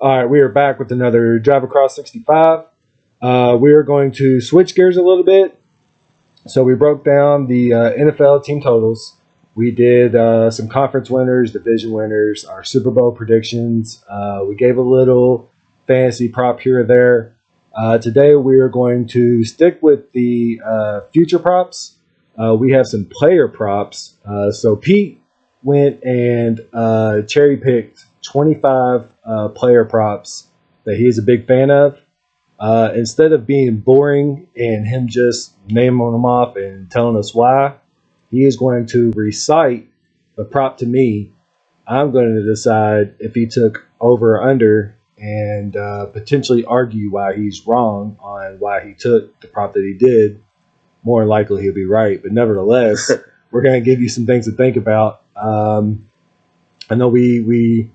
All right, we are back with another Drive Across 65. We are going to switch gears a little bit. So we broke down the NFL team totals. We did some conference winners, division winners, our Super Bowl predictions. We gave a little fantasy prop here or there. Today we are going to stick with the future props. We have some player props. So Pete went and cherry-picked 25 player props that he is a big fan of. Instead of being boring and him just naming them off and telling us why, he is going to recite the prop to me. I'm going to decide if he took over or under and potentially argue why he's wrong on why he took the prop that he did. More than likely he'll be right, but nevertheless, we're going to give you some things to think about. I know we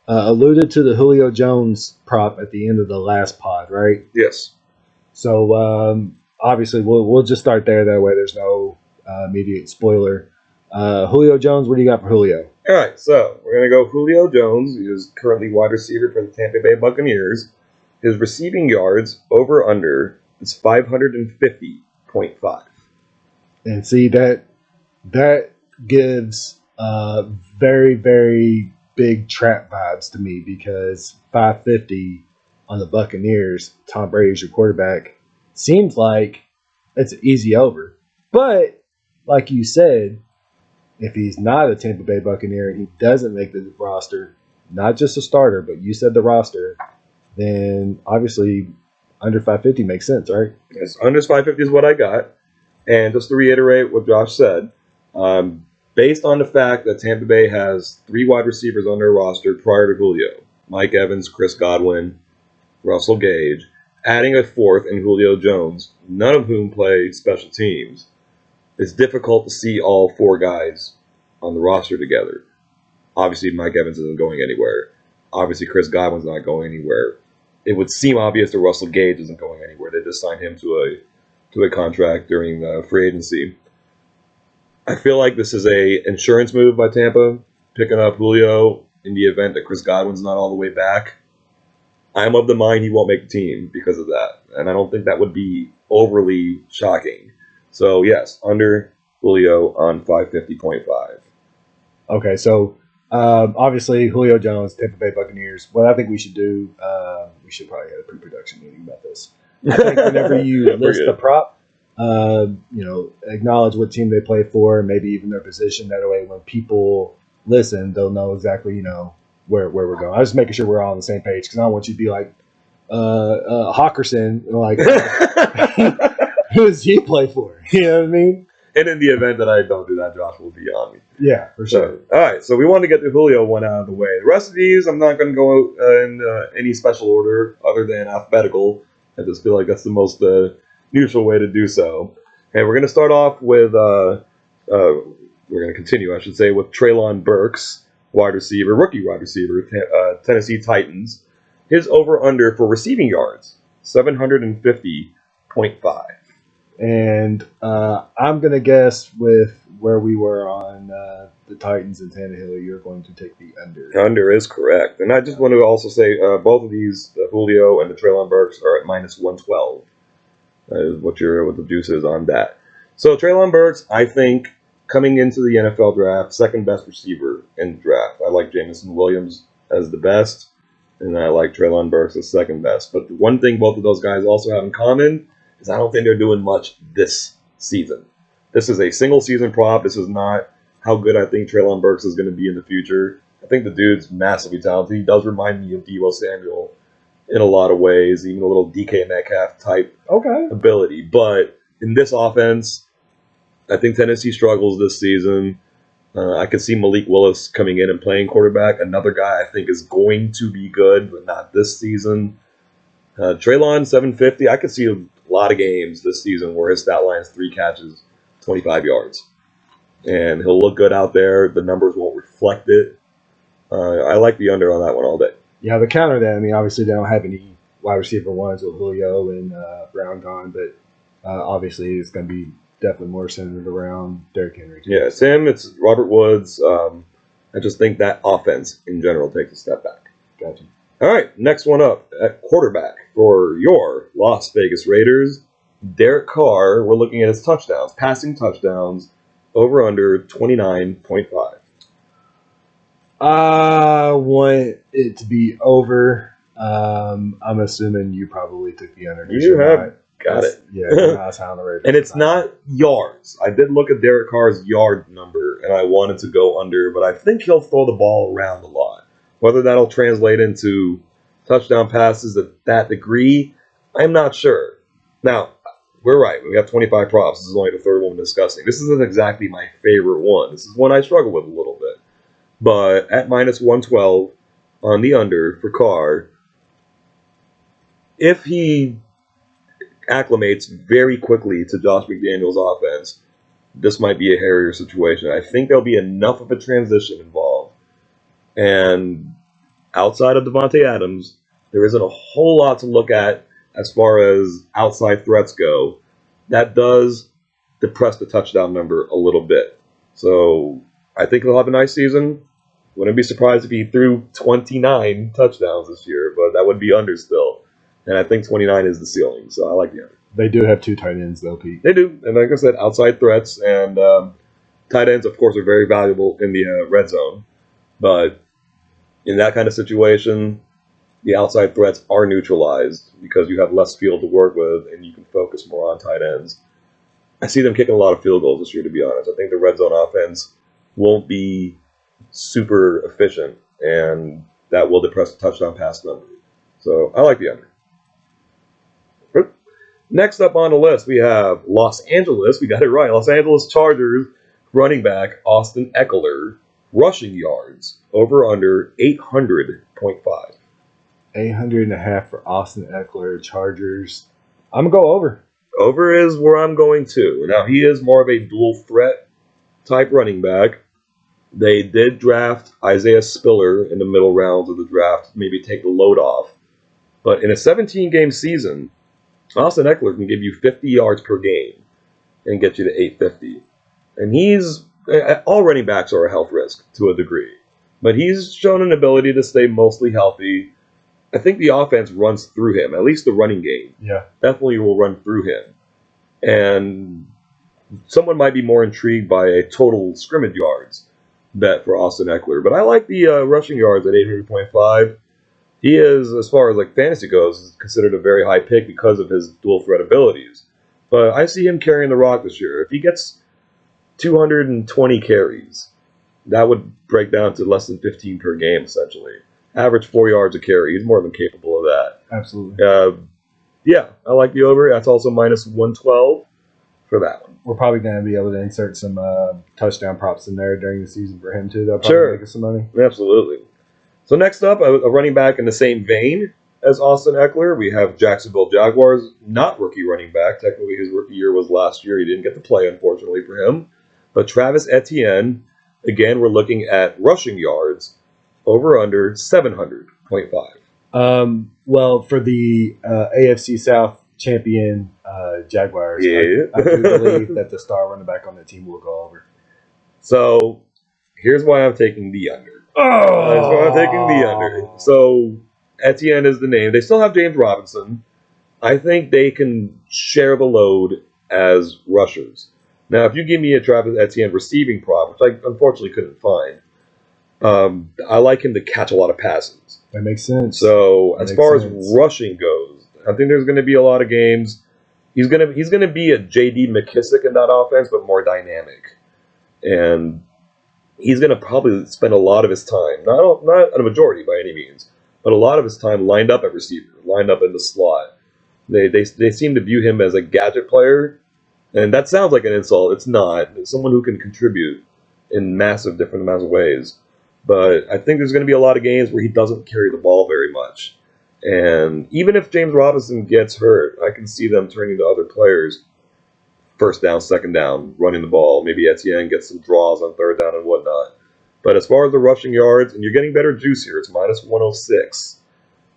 alluded to the Julio Jones prop at the end of the last pod, right? Yes. So obviously we'll just start there. That way there's no immediate spoiler. Julio Jones, what do you got for Julio? All right, so we're going to go Julio Jones. He is currently wide receiver for the Tampa Bay Buccaneers. His receiving yards over under is 550.5. And see, that gives very, very big trap vibes to me, because 550 on the Buccaneers, Tom Brady's your quarterback, seems like it's an easy over. But like you said, if he's not a Tampa Bay Buccaneer and he doesn't make the roster, not just a starter, but you said the roster, then obviously under 550 makes sense, right? Yes, under 550 is what I got. And just to reiterate what Josh said, based on the fact that Tampa Bay has 3 wide receivers on their roster prior to Julio, Mike Evans, Chris Godwin, Russell Gage, adding a fourth in Julio Jones, none of whom play special teams, it's difficult to see all 4 guys on the roster together. Obviously, Mike Evans isn't going anywhere. Obviously, Chris Godwin's not going anywhere. It would seem obvious that Russell Gage isn't going anywhere. They just signed him to a contract during free agency. I feel like this is a insurance move by Tampa, picking up Julio in the event that Chris Godwin's not all the way back. I'm of the mind he won't make the team because of that, and I don't think that would be overly shocking. So, yes, under Julio on 550.5. Okay, so obviously Julio Jones, Tampa Bay Buccaneers. What I think we should do, we should probably have a pre-production meeting about this. I think whenever you list the prop, acknowledge what team they play for, maybe even their position. That way, when people listen, they'll know exactly, where we're going. I'm just making sure we're all on the same page, because I don't want you to be like Hawkerson, like who does he play for? You know what I mean? And in the event that I don't do that, Josh will be on me. Yeah, for sure. All right, so we wanted to get the Julio one out of the way. The rest of these, I'm not going to go in any special order other than alphabetical. I just feel like that's the most neutral way to do so. And we're going to start off with, we're going to continue, I should say, with Treylon Burks, rookie wide receiver, Tennessee Titans. His over-under for receiving yards, 750.5. And I'm going to guess with where we were on the Titans and Tannehill, you're going to take the under. Under is correct. And I just want to also say both of these, the Julio and the Treylon Burks, are at minus 112. That is what the juice is on that. So Treylon Burks, I think, coming into the NFL draft, second best receiver in the draft. I like Jameson Williams as the best, and I like Treylon Burks as second best. But the one thing both of those guys also have in common is I don't think they're doing much this season. This is a single season prop. This is not how good I think Treylon Burks is going to be in the future. I think the dude's massively talented. He does remind me of Deebo Samuel in a lot of ways, even a little DK Metcalf type ability. But in this offense, I think Tennessee struggles this season. I could see Malik Willis coming in and playing quarterback. Another guy I think is going to be good, but not this season. Treylon, 750. I could see a lot of games this season where his stat line is 3 catches, 25 yards. And he'll look good out there. The numbers won't reflect it. I like the under on that one all day. Yeah, the counter that, obviously they don't have any wide receiver ones with Julio and Brown gone, but obviously it's going to be definitely more centered around Derrick Henry. Yeah, it's him. It's Robert Woods. I just think that offense in general takes a step back. Gotcha. All right, next one up at quarterback for your Las Vegas Raiders, Derek Carr. We're looking at his touchdowns, passing touchdowns, over under 29.5. I want it to be over. I'm assuming you probably took the under. You have got it. Yeah, you're not on the Raiders. And it's not yards. I did look at Derek Carr's yard number, and I wanted to go under, but I think he'll throw the ball around a lot. Whether that'll translate into touchdown passes at that degree, I'm not sure. Now, we're right. We have 25 props. This is only the third one we're discussing. This isn't exactly my favorite one. This is one I struggle with a little bit. But at minus 112 on the under for Carr, if he acclimates very quickly to Josh McDaniels' offense, this might be a hairier situation. I think there'll be enough of a transition involved. And outside of Devontae Adams, there isn't a whole lot to look at as far as outside threats go. That does depress the touchdown number a little bit. So I think he'll have a nice season. Wouldn't be surprised if he threw 29 touchdowns this year, but that would be under still. And I think 29 is the ceiling, so I like the under. They do have two tight ends, though, Pete. They do, and like I said, outside threats and tight ends, of course, are very valuable in the red zone. But in that kind of situation, the outside threats are neutralized because you have less field to work with and you can focus more on tight ends. I see them kicking a lot of field goals this year, to be honest. I think the red zone offense won't be super efficient, and that will depress the touchdown pass number. So I like the under. Next up on the list, we have Los Angeles. We got it right. Los Angeles Chargers running back Austin Ekeler, rushing yards over under 800.5. 800.5 for Austin Ekeler, Chargers. I'm going to go over. Over is where I'm going to. Now, he is more of a dual threat type running back. They did draft Isaiah Spiller in the middle rounds of the draft, maybe take the load off. But in a 17-game season, Austin Ekeler can give you 50 yards per game and get you to 850. And all running backs are a health risk to a degree. But he's shown an ability to stay mostly healthy. I think the offense runs through him, at least the running game. Yeah. Definitely will run through him. And someone might be more intrigued by a total scrimmage yards bet for Austin Ekeler. But I like the rushing yards at 800.5. He is, as far as like fantasy goes, considered a very high pick because of his dual threat abilities. But I see him carrying the rock this year. If he gets 220 carries, that would break down to less than 15 per game, essentially. Average 4 yards a carry. He's more than capable of that. Absolutely. Yeah, I like the over. That's also minus 112 for that one. We're probably going to be able to insert some touchdown props in there during the season for him, too. That'll probably make us some money. Absolutely. So next up, a running back in the same vein as Austin Ekeler, we have Jacksonville Jaguars, not rookie running back. Technically, his rookie year was last year. He didn't get to play, unfortunately, for him. But Travis Etienne, again, we're looking at rushing yards over under 700.5. Well, for the AFC South champion Jaguars, Yeah. I do believe that the star running back on the team will go over. So here's why I'm taking the under. That's why I'm taking the under. So Etienne is the name. They still have James Robinson. I think they can share the load as rushers. Now, if you give me a Travis Etienne receiving prop, which I unfortunately couldn't find, I like him to catch a lot of passes. That makes sense. So as far as rushing goes, I think there's going to be a lot of games. He's going to be a J.D. McKissick in that offense, but more dynamic. And he's going to probably spend a lot of his time, not a majority by any means, but a lot of his time lined up at receiver, lined up in the slot. They seem to view him as a gadget player, and that sounds like an insult. It's not. It's someone who can contribute in massive different amounts of ways. But I think there's going to be a lot of games where he doesn't carry the ball very much. And even if James Robinson gets hurt, I can see them turning to other players. First down, second down, running the ball. Maybe Etienne gets some draws on third down and whatnot. But as far as the rushing yards, and you're getting better juice here, it's minus 106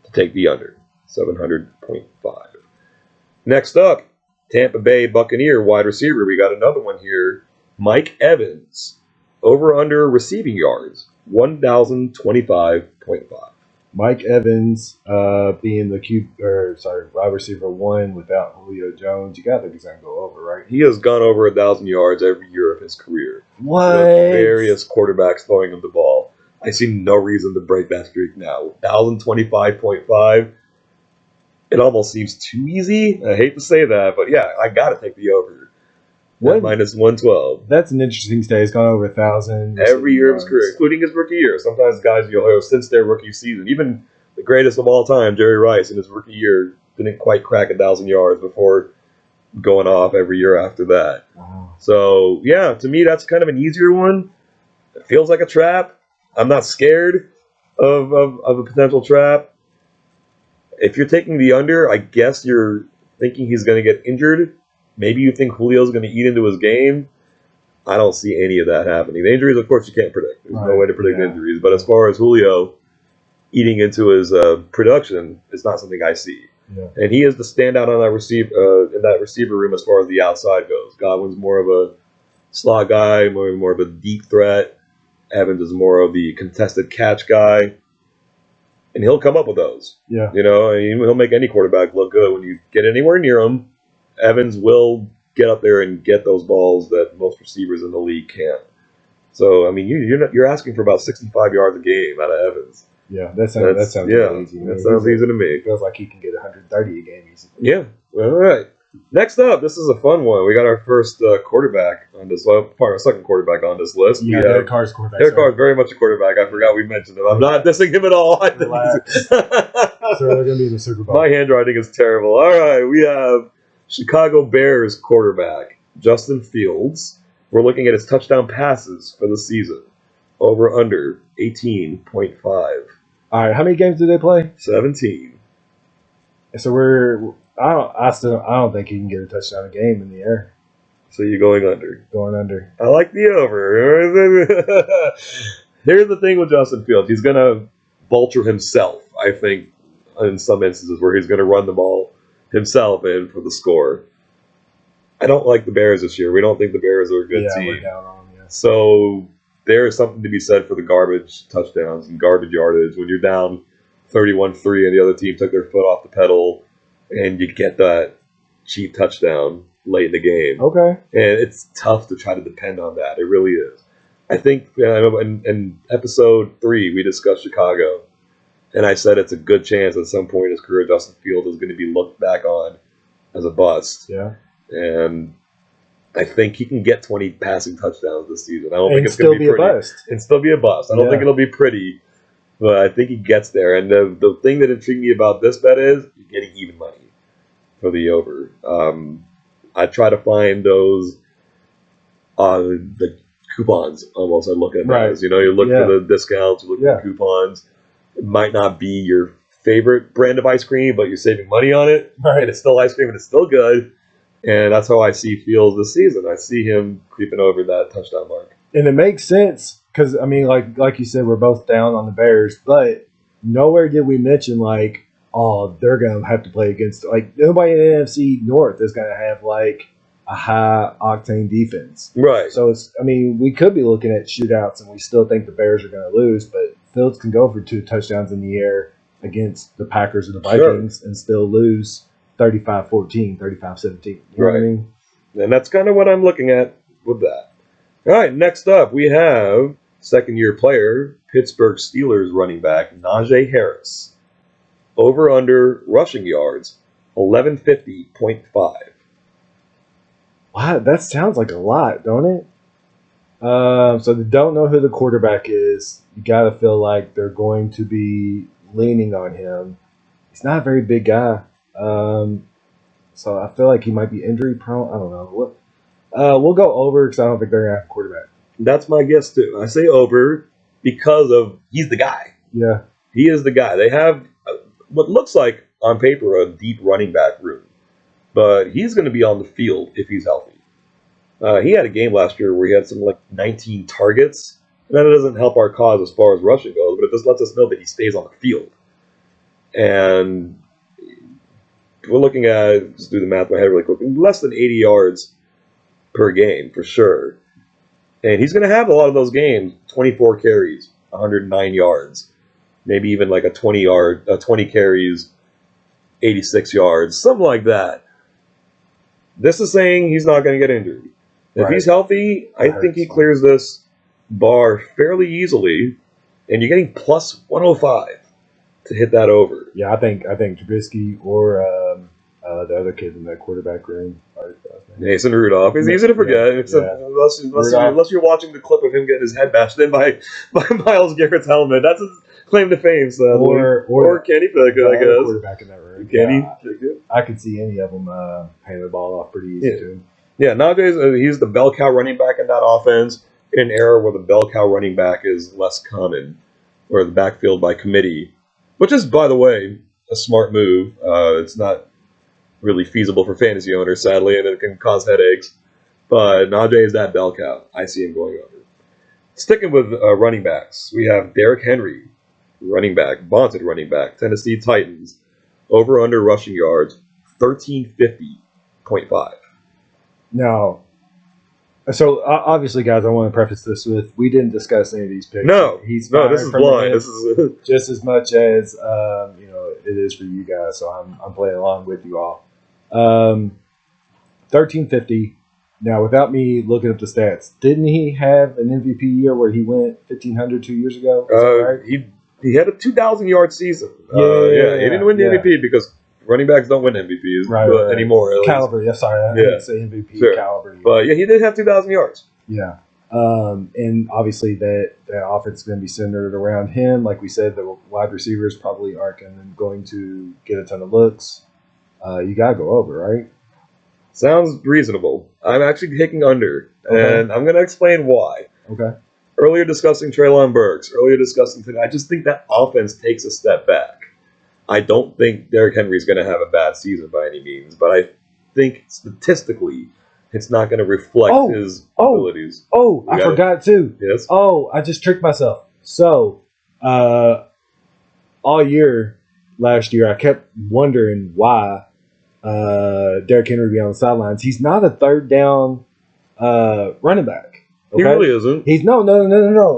to take the under, 700.5. Next up, Tampa Bay Buccaneer wide receiver. We got another one here. Mike Evans, over under receiving yards, 1,025.5. Mike Evans being the wide receiver 1 without Julio Jones. You got to think he's going to go over, right? He has gone over 1,000 yards every year of his career. What? With various quarterbacks throwing him the ball. I see no reason to break that streak now. 1,025.5. It almost seems too easy. I hate to say that, but yeah, I got to take the over. What? Minus 112. That's an interesting stat. He's gone over 1,000 every year of his career, including his rookie year. Sometimes guys, since their rookie season, even the greatest of all time, Jerry Rice, in his rookie year, didn't quite crack 1,000 yards before going off every year after that. Wow. So, yeah, to me, that's kind of an easier one. It feels like a trap. I'm not scared of a potential trap. If you're taking the under, I guess you're thinking he's going to get injured. Maybe you think Julio's going to eat into his game. I don't see any of that happening. The injuries, of course, you can't predict. There's no way to predict injuries. But as far as Julio eating into his production, it's not something I see. Yeah. And he is the standout on that in that receiver room as far as the outside goes. Godwin's more of a slot guy, more of a deep threat. Evans is more of the contested catch guy. And he'll come up with those. Yeah. He'll make any quarterback look good. When you get anywhere near him, Evans will get up there and get those balls that most receivers in the league can't. So, I mean, you're asking for about 65 yards a game out of Evans. Yeah, that sounds really easy. That sounds easy to me. It feels like he can get 130 a game easy. Yeah. All right. Next up, this is a fun one. We got our first quarterback on this. Well, our second quarterback on this list. Yeah, Derek Carr's quarterback. Derek Carr is very much a quarterback. I forgot we mentioned him. I'm not dissing him at all. Relax. So they're going to be in the Super Bowl. My handwriting is terrible. All right, we have Chicago Bears quarterback Justin Fields. We're looking at his touchdown passes for the season. Over under 18.5. All right, how many games did they play? 17. So I don't think he can get a touchdown a game in the air. So you're going under. Going under. I like the over. Here's the thing with Justin Fields. He's going to vulture himself, I think, in some instances where he's going to run the ball himself in for the score. I don't like the Bears this year. We don't think the Bears are a good team. We're down on them, yeah. So there is something to be said for the garbage touchdowns and garbage yardage. When you're down 31-3 and the other team took their foot off the pedal and you get that cheap touchdown late in the game. Okay. And it's tough to try to depend on that. It really is. I think in episode 3, we discussed Chicago. And I said it's a good chance at some point in his career Justin Fields is going to be looked back on as a bust. Yeah. And I think he can get 20 passing touchdowns this season. I don't think it's still going to be pretty. A bust. And still be a bust. I don't think it'll be pretty, but I think he gets there. And the thing that intrigued me about this bet is you're getting even money for the over. I try to find those the coupons almost. I look at those. You look for the discounts, you look for the coupons. It might not be your favorite brand of ice cream, but you're saving money on it. Right. And it's still ice cream and it's still good. And that's how I see Fields this season. I see him creeping over that touchdown mark. And it makes sense because, I mean, like you said, we're both down on the Bears, but nowhere did we mention, they're going to have to play against, nobody in the NFC North is going to have, a high-octane defense. Right. So, we could be looking at shootouts, and we still think the Bears are going to lose, but Fields can go for 2 touchdowns in the air against the Packers and the Vikings and still lose 35-14, 35-17. You know what I mean? And that's kind of what I'm looking at with that. All right, next up, we have second-year player, Pittsburgh Steelers running back, Najee Harris. Over-under rushing yards, 1150.5. Wow, that sounds like a lot, don't it? So they don't know who the quarterback is. You got to feel like they're going to be leaning on him. He's not a very big guy. So I feel like he might be injury prone. I don't know. We'll go over because I don't think they're going to have a quarterback. That's my guess, too. I say over because he's the guy. Yeah. He is the guy. They have what looks like, on paper, a deep running back room. But he's going to be on the field if he's healthy. He had a game last year where he had some 19 targets. And that doesn't help our cause as far as rushing goes, but it just lets us know that he stays on the field. And we're looking at, just do the math in my head really quick, less than 80 yards per game for sure. And he's going to have a lot of those games, 24 carries, 109 yards. maybe even like a 20 carries, 86 yards, something like that. This is saying he's not going to get injured. If he's healthy, I think he clears this bar fairly easily, and you're getting plus 105 to hit that over. Yeah, I think Trubisky or the other kid in that quarterback room. Mason Rudolph. He's easy to forget, unless you're watching the clip of him getting his head bashed in by Myles Garrett's helmet. That's his claim to fame, sadly. Or Kenny Pickett, I guess. Quarterback in that room. Kenny. I could see any of them handing the ball off pretty easy too. Yeah, nowadays he's the bell cow running back in that offense in an era where the bell cow running back is less common, or the backfield by committee, which is, by the way, a smart move. It's not really feasible for fantasy owners, sadly, and it can cause headaches. But Najee is that bell cow. I see him going over. Sticking with running backs, we have Derrick Henry, running back, vaunted running back, Tennessee Titans, over/under rushing yards, 1350.5. Now, so obviously, guys, I want to preface this with we didn't discuss any of these picks. No, this is blind. This is just as much as it is for you guys. So I'm playing along with you all. 1350. Now, without me looking up the stats, didn't he have an MVP year where he went 1,500 2 years ago? Right? He had a 2,000-yard season. He didn't win the MVP because running backs don't win MVPs anymore. Caliber, sorry, I didn't say MVP caliber. But yeah, he did have 2,000 yards. Yeah. And obviously that offense is going to be centered around him. Like we said, the wide receivers probably aren't going to get a ton of looks. You got to go over, right? Sounds reasonable. I'm actually taking under, and I'm going to explain why. Okay. Earlier discussing Treylon Burks, I just think that offense takes a step back. I don't think Derrick Henry is going to have a bad season by any means, but I think statistically it's not going to reflect his abilities. I forgot too. Yes. I just tricked myself. So, all year last year, I kept wondering why Derrick Henry be on the sidelines. He's not a third down running back. Okay? He really isn't. He's no.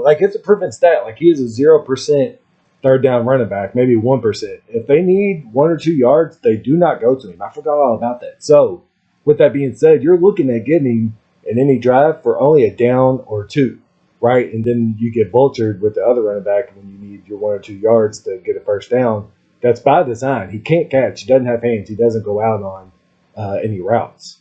Like, it's a proven stat. Like, he is a 0% third down running back, maybe 1%. If they need 1 or 2 yards, they do not go to him. I forgot all about that. So, with that being said, you're looking at getting him in any drive for only a down or 2, right? And then you get vultured with the other running back when you need your 1 or 2 yards to get a first down. That's by design. He can't catch. He doesn't have hands. He doesn't go out on any routes.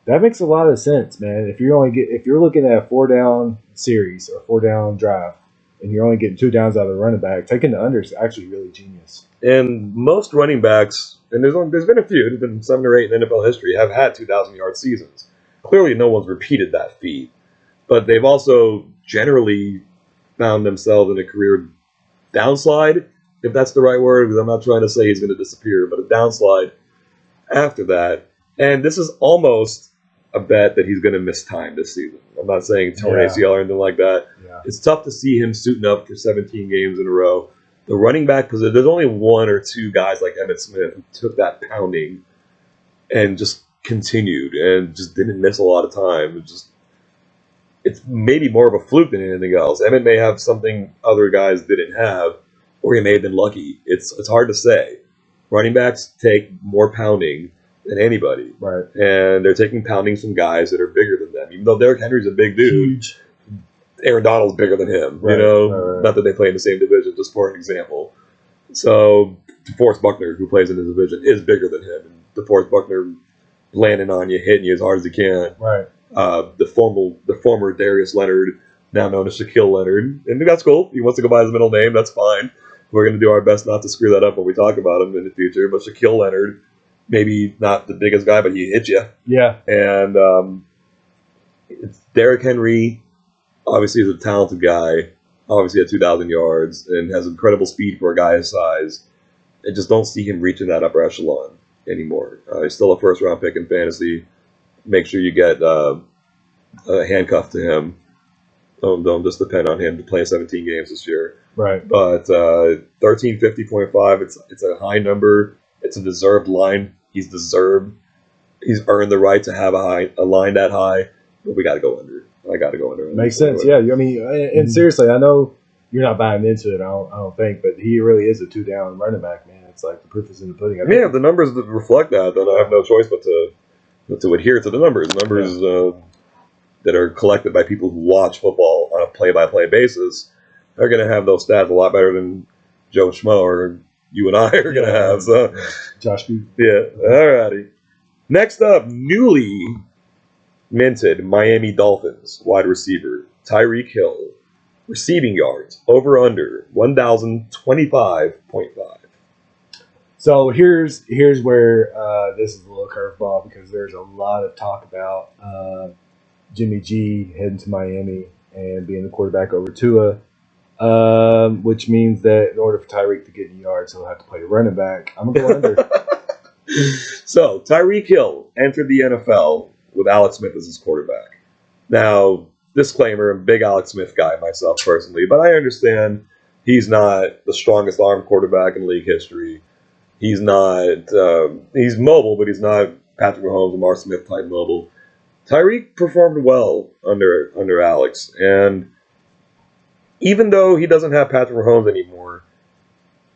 That makes a lot of sense, man. If you're looking at a 4-down series or 4-down drive, and you're only getting 2 downs out of the running back, taking the under is actually really genius. And most running backs, and there's been a few, there's been 7 or 8 in NFL history, have had 2,000-yard seasons. Clearly, no one's repeated that feat, but they've also generally found themselves in a career downslide, if that's the right word, because I'm not trying to say he's going to disappear, but a downslide after that. And this is almost a bet that he's going to miss time this season. I'm not saying torn ACL or anything like that. Yeah. It's tough to see him suiting up for 17 games in a row. The running back position, there's only 1 or 2 guys like Emmitt Smith who took that pounding and just continued and just didn't miss a lot of time. It's maybe more of a fluke than anything else. Emmitt may have something other guys didn't have, or he may have been lucky. It's hard to say. Running backs take more pounding than anybody. Right. And they're taking poundings from guys that are bigger than them. Even though Derrick Henry's a big dude, huge. Aaron Donald's bigger than him. Right. Right. Not that they play in the same division, just for an example. So DeForest Buckner, who plays in the division, is bigger than him. And DeForest Buckner landing on you, hitting you as hard as he can. Right. The former Darius Leonard, now known as Shaquille Leonard. And that's cool. He wants to go by his middle name. That's fine. We're going to do our best not to screw that up when we talk about him in the future. But Shaquille Leonard, maybe not the biggest guy, but he hit you. Yeah. And it's Derrick Henry, obviously, is a talented guy. Obviously, at 2,000 yards and has incredible speed for a guy his size. I just don't see him reaching that upper echelon anymore. He's still a first-round pick in fantasy. Make sure you get a handcuff to him. Don't just depend on him to play 17 games this year. Right. But 1350.5, it's a high number. It's a deserved line. He's earned the right to have a line that high. But we got to go under. I got to go under. Makes sense. Yeah. I mean, and seriously, I know you're not buying into it. I don't think, but he really is a 2-down running back, man. It's like the proof is in the pudding. Yeah, if the numbers that reflect that, then I have no choice but to adhere to the numbers. Numbers that are collected by people who watch football on a play-by-play basis are going to have those stats a lot better than Joe Schmo or you and I are going to have. So, Josh B. Yeah, alrighty. Next up, newly minted Miami Dolphins wide receiver Tyreek Hill. Receiving yards, over-under, 1,025.5. So here's where this is a little curveball because there's a lot of talk about Jimmy G heading to Miami and being the quarterback over Tua, which means that in order for Tyreek to get any yards, he'll have to play running back. I'm going to go under. So, Tyreek Hill entered the NFL with Alex Smith as his quarterback. Now, disclaimer, I'm a big Alex Smith guy myself personally, but I understand he's not the strongest arm quarterback in league history. He's not, he's mobile, but he's not Patrick Mahomes, Lamar Smith type mobile. Tyreek performed well under Alex, and even though he doesn't have Patrick Mahomes anymore,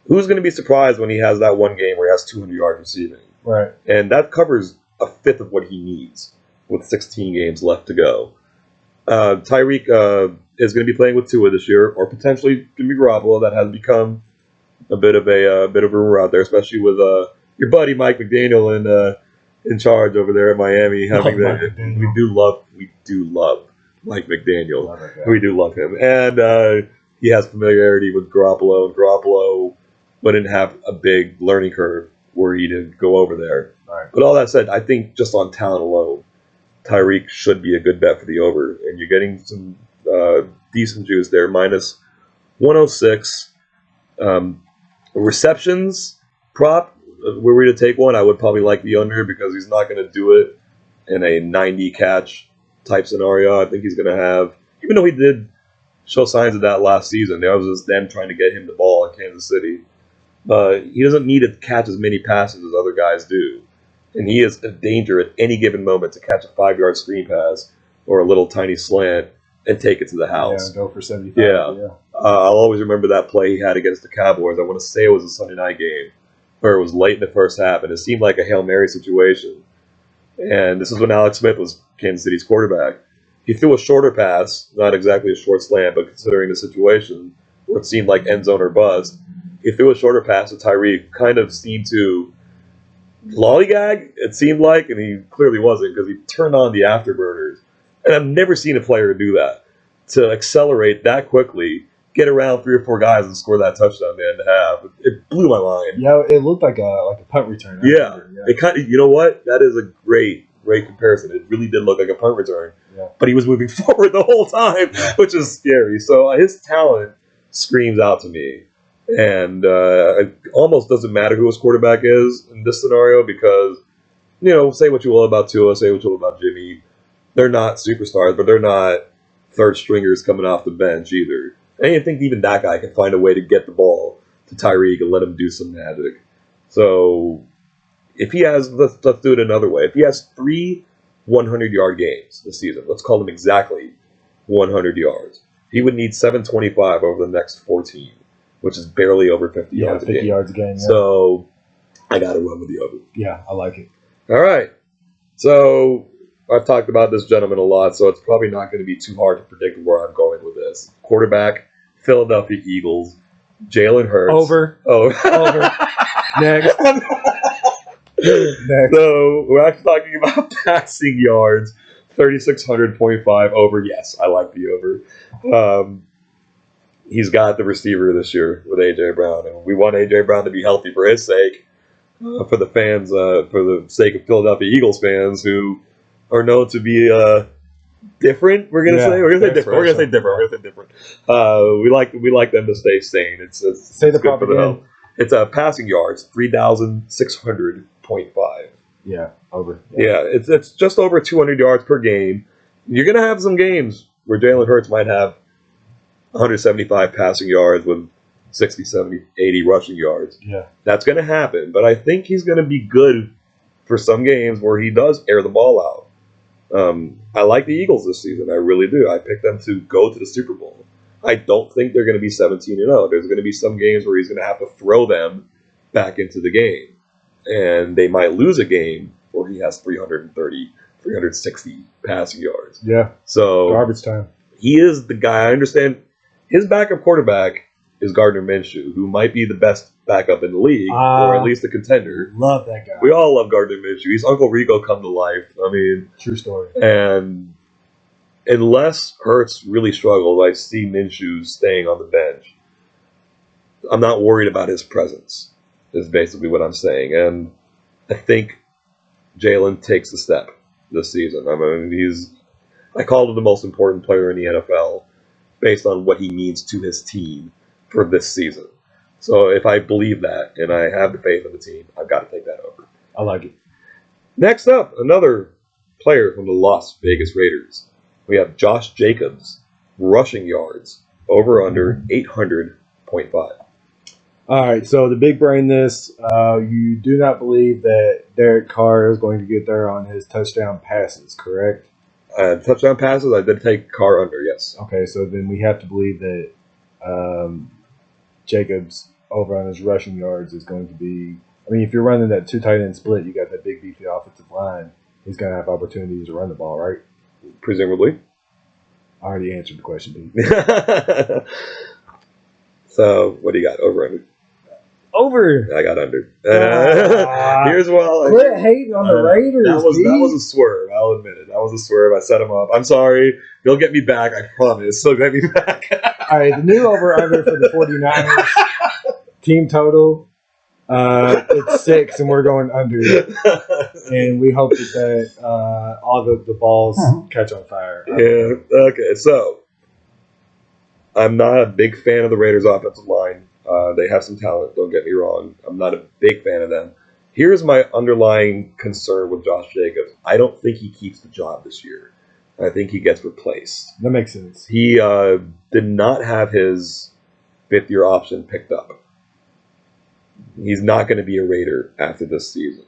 who's going to be surprised when he has that one game where he has 200 yards receiving? Right. And that covers a fifth of what he needs with 16 games left to go. Tyreek is going to be playing with Tua this year, or potentially going to be Garoppolo. That has become a bit of a rumor out there, especially with your buddy Mike McDaniel in charge over there at Miami. Having that, we do love Mike McDaniel. We do love him, and he has familiarity with Garoppolo. And Garoppolo wouldn't have a big learning curve were he to go over there. Right. But all that said, I think just on talent alone, Tyreek should be a good bet for the over, and you're getting some decent juice there, minus 106. Receptions prop, were we to take one, I would probably like the under because he's not going to do it in a 90 catch type scenario. I think he's going to have, even though he did show signs of that last season, that was just them trying to get him the ball in Kansas City. He doesn't need to catch as many passes as other guys do. And he is a danger at any given moment to catch a 5-yard screen pass or a little tiny slant and take it to the house. Yeah, go for 75. Yeah. I'll always remember that play he had against the Cowboys. I want to say it was a Sunday night game, or it was late in the first half, and it seemed like a Hail Mary situation. And this is when Alex Smith was Kansas City's quarterback. He threw a shorter pass, not exactly a short slant, but considering the situation, where it seemed like end zone or bust, he threw a shorter pass to Tyreek, kind of seemed to lollygag, it seemed like, and he clearly wasn't because he turned on the afterburners. And I've never seen a player do that, to accelerate that quickly, get around 3 or 4 guys and score that touchdown at the end of half. It blew my mind. Yeah, it looked like a punt return. Yeah. It kind of, you know what? That is a great comparison. It really did look like a punt return. Yeah. But he was moving forward the whole time, which is scary. So his talent screams out to me. And it almost doesn't matter who his quarterback is in this scenario because, say what you will about Tua, say what you will about Jimmy. They're not superstars, but they're not third stringers coming off the bench either. And you think even that guy can find a way to get the ball to Tyreek and let him do some magic. So if he has, let's do it another way. If he has 3 100-yard games this season, let's call them exactly 100 yards, he would need 725 over the next 14. Which is barely over 50 yards a game. 50 yards a game. Yeah. So I got to run with the over. Yeah, I like it. All right. So I've talked about this gentleman a lot, so it's probably not going to be too hard to predict where I'm going with this. Quarterback, Philadelphia Eagles, Jalen Hurts. Over. Over. Next. Next. So we're actually talking about passing yards, 3,600.5 over. Yes, I like the over. He's got the receiver this year with A.J. Brown, and we want A.J. Brown to be healthy for his sake, for the fans, for the sake of Philadelphia Eagles fans who are known to be different. We're gonna say different. We like them to stay sane. It's say the proper name. It's passing yards, 3,600.5. Yeah, over. Yeah, it's just over 200 yards per game. You're gonna have some games where Jalen Hurts might have 175 passing yards with 60, 70, 80 rushing yards. Yeah. That's going to happen. But I think he's going to be good for some games where he does air the ball out. I like the Eagles this season. I really do. I picked them to go to the Super Bowl. I don't think they're going to be 17-0. There's going to be some games where he's going to have to throw them back into the game. And they might lose a game where he has 330, 360 passing yards. Yeah. So Garbage time. he is the guy. I understand his backup quarterback is Gardner Minshew, who might be the best backup in the league, or at least a contender. Love that guy. We all love Gardner Minshew. He's Uncle Rico come to life. I mean, true story. And unless Hurts really struggles, I see Minshew staying on the bench. I'm not worried about his presence, is basically what I'm saying. And I think Jalen takes a step this season. I mean, I called him the most important player in the NFL based on what he means to his team for this season. So if I believe that and I have the faith in the team, I've got to take that over. I like it. Next up, another player from the Las Vegas Raiders. We have Josh Jacobs, rushing yards, over under 800.5. All right, so the big brain this, you do not believe that Derek Carr is going to get there on his touchdown passes, correct? Touchdown passes, I did take Carr under, yes. Okay, so then we have to believe that Jacobs over on his rushing yards is going to be, I mean, if you're running that two tight end split, you got that big beefy offensive line, he's going to have opportunities to run the ball, right? Presumably. I already answered the question, Pete. So, what do you got? Over under? Over. I got under. Here's why. Quit hating on the Raiders. That was a swerve. I'll admit it. That was a swerve. I set him up. I'm sorry. He'll get me back. I promise. He'll get me back. All right. The new over-under for the 49ers team total, it's 6, and we're going under. And we hope that all the balls catch on fire. Yeah. Okay. So, I'm not a big fan of the Raiders' offensive line. They have some talent, don't get me wrong. I'm not a big fan of them. Here's my underlying concern with Josh Jacobs. I don't think he keeps the job this year. I think he gets replaced. That makes sense. He did not have his fifth-year option picked up. He's not going to be a Raider after this season.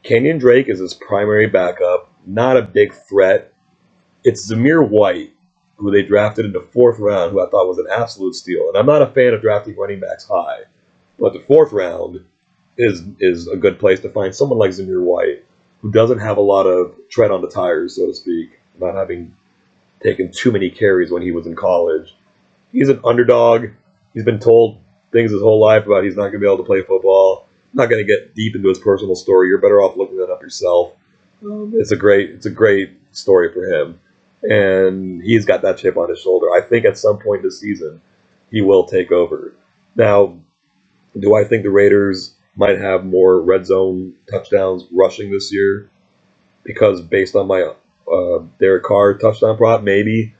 Kenyon Drake is his primary backup, not a big threat. It's Zamir White, who they drafted in the 4th round, who I thought was an absolute steal. And I'm not a fan of drafting running backs high, but the 4th round is a good place to find someone like Zamir White, who doesn't have a lot of tread on the tires, so to speak, not having taken too many carries when he was in college. He's an underdog. He's been told things his whole life about he's not going to be able to play football. I'm not going to get deep into his personal story. You're better off looking that up yourself. It's a great story for him. And he's got that chip on his shoulder. I think at some point this season, he will take over. Now, do I think the Raiders might have more red zone touchdowns rushing this year? Because based on my Derek Carr touchdown prop, maybe.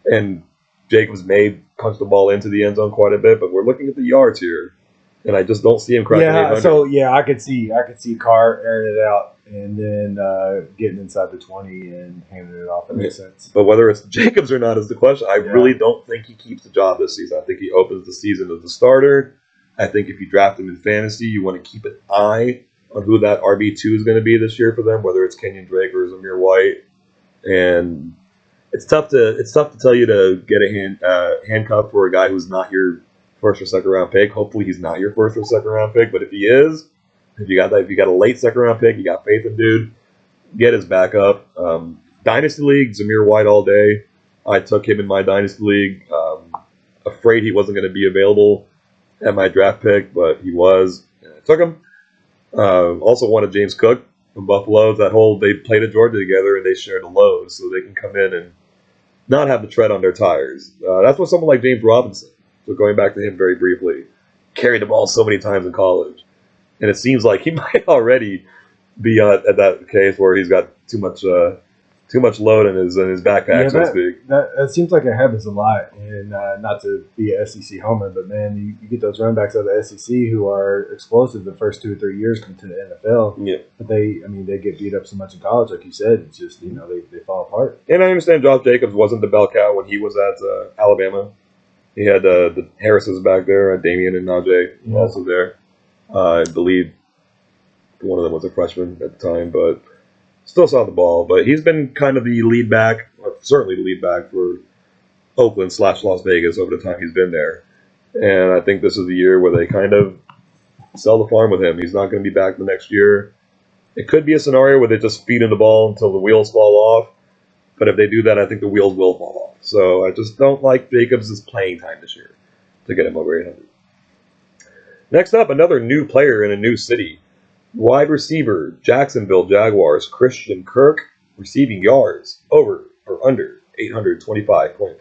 And Jacobs may punch the ball into the end zone quite a bit, but we're looking at the yards here. And I just don't see him cracking 800. So I could see Carr airing it out and then getting inside the 20 and handing it off. That makes sense. But whether it's Jacobs or not is the question. I really don't think he keeps the job this season. I think he opens the season as the starter. I think if you draft him in fantasy, you want to keep an eye on who that RB2 is going to be this year for them, whether it's Kenyon Drake or Zamir White. And it's tough to tell you to get a handcuff for a guy who's not your first or second round pick. Hopefully he's not your first or second round pick, but if he is, if you got a late second round pick, you got faith in dude, get his backup. Dynasty League, Zamir White all day. I took him in my Dynasty League. Afraid he wasn't going to be available at my draft pick, but he was. And I took him. Also wanted James Cook from Buffalo. They played at Georgia together and they shared a load, so they can come in and not have the tread on their tires. That's what someone like James Robinson. So going back to him very briefly, carried the ball so many times in college. And it seems like he might already be at that case where he's got too much load in his backpack, so to speak. That seems like it happens a lot. And not to be an SEC homer, but man, you get those running backs out of the SEC who are explosive the first 2 or 3 years come to the NFL. Yeah. But they get beat up so much in college, like you said. It's just they fall apart. And I understand Josh Jacobs wasn't the bell cow when he was at Alabama. He had the Harrises back there, Damian and Najee also there. I believe one of them was a freshman at the time, but still saw the ball. But he's been kind of the lead back, or certainly the lead back for Oakland/Las Vegas over the time he's been there. And I think this is the year where they kind of sell the farm with him. He's not going to be back the next year. It could be a scenario where they just feed him the ball until the wheels fall off. But if they do that, I think the wheels will fall off. So I just don't like Jacobs' playing time this year to get him over 800. Next up, another new player in a new city. Wide receiver, Jacksonville Jaguars, Christian Kirk, receiving yards, over or under 825.5.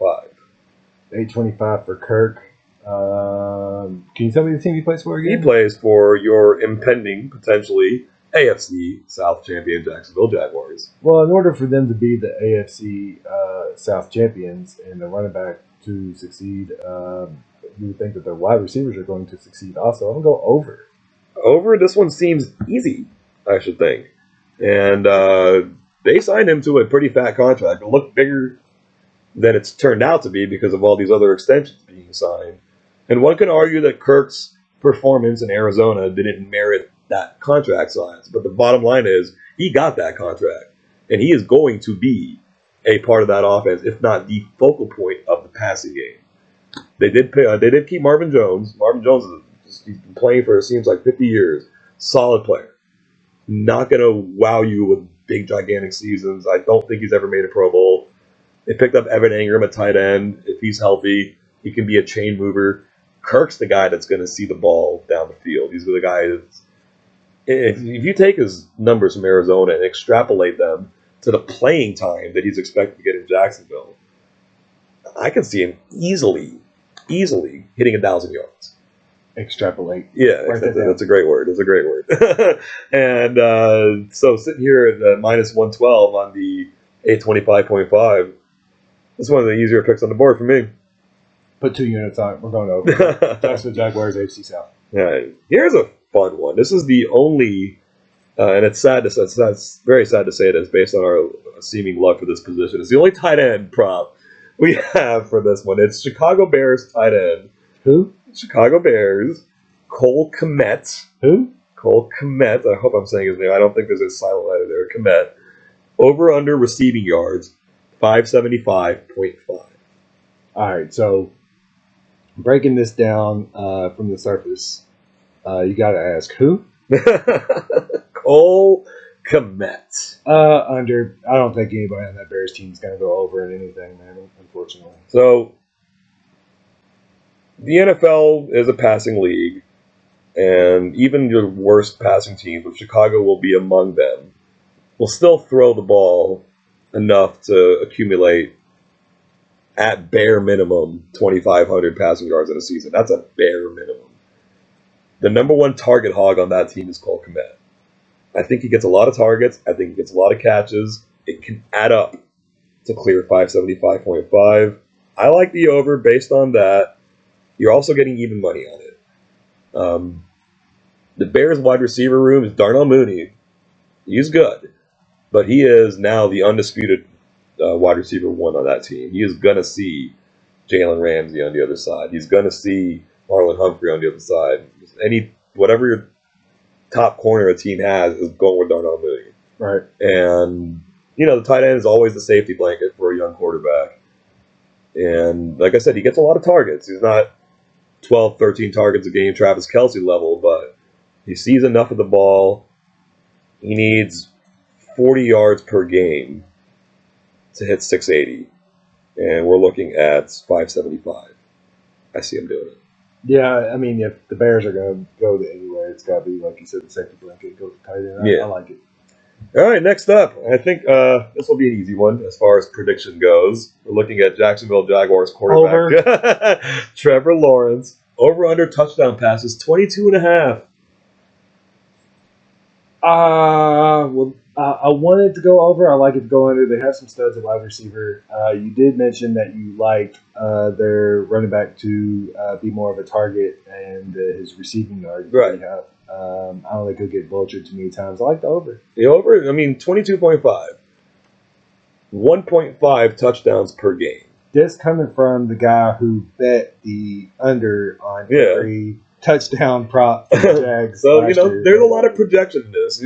825 for Kirk. Can you tell me the team he plays for again? He plays for your impending, potentially, AFC South champion Jacksonville Jaguars. Well, in order for them to be the AFC South champions and the running back to succeed, you would think that their wide receivers are going to succeed also. I'm going to go over. Over, this one seems easy, I should think. And they signed him to a pretty fat contract. It looked bigger than it's turned out to be because of all these other extensions being signed. And one can argue that Kirk's performance in Arizona didn't merit that contract size. But the bottom line is he got that contract. And he is going to be a part of that offense, if not the focal point of the passing game. They did keep Marvin Jones. Marvin Jones he's been playing for, it seems like, 50 years. Solid player. Not going to wow you with big, gigantic seasons. I don't think he's ever made a Pro Bowl. They picked up Evan Ingram at tight end. If he's healthy, he can be a chain mover. Kirk's the guy that's going to see the ball down the field. He's the guy that's... If you take his numbers from Arizona and extrapolate them to the playing time that he's expected to get in Jacksonville, I can see him easily hitting 1,000 yards. Extrapolate. Yeah, that's a great word. It's a great word. And so sitting here at minus 112 on the 825.5, it's one of the easier picks on the board for me. Put 2 units on it. We're going over. Jacksonville Jaguars, AFC South. Yeah, here's a fun one. This is the only, and it's sad to say, it's very sad to say this based on our seeming luck for this position. It's the only tight end prop we have for this one. It's Chicago Bears tight end. Who? Chicago Bears. Cole Kmet. Who? Cole Kmet. I hope I'm saying his name. I don't think there's a silent letter there. Kmet. Over under receiving yards, 575.5. All right, so breaking this down from the surface, you got to ask who? Cole Kmet. Under. I don't think anybody on that Bears team is going to go over in anything, man, unfortunately. So, the NFL is a passing league, and even your worst passing teams, which Chicago will be among them, will still throw the ball enough to accumulate, at bare minimum, 2,500 passing yards in a season. That's a bare minimum. The number one target hog on that team is Cole Kmet. I think he gets a lot of targets. I think he gets a lot of catches. It can add up to clear 575.5. I like the over based on that. You're also getting even money on it. The Bears wide receiver room is Darnell Mooney. He's good. But he is now the undisputed wide receiver one on that team. He is going to see Jalen Ramsey on the other side. He's going to see Marlon Humphrey on the other side. Whatever your top corner a team has is going with Darnell Mooney. Right. And, the tight end is always the safety blanket for a young quarterback. And like I said, he gets a lot of targets. He's not 12, 13 targets a game, Travis Kelce level, but he sees enough of the ball. He needs 40 yards per game to hit 680. And we're looking at 575. I see him doing it. Yeah, I mean, if the Bears are going to go to anywhere, it's got to be, like you said, the safety blanket, go to tight end. I like it. All right, next up. I think this will be an easy one as far as prediction goes. We're looking at Jacksonville Jaguars quarterback Trevor Lawrence. Over-under touchdown passes, 22.5. I wanted to go over. I like it to go under. They have some studs at wide receiver. You did mention that you like their running back to be more of a target and his receiving yards. Right. I don't think he'll get vultured too many times. I like the over. The over, 22.5. 1.5 touchdowns per game. This coming from the guy who bet the under on every touchdown prop for the Jags. So, there's a lot of projection in this.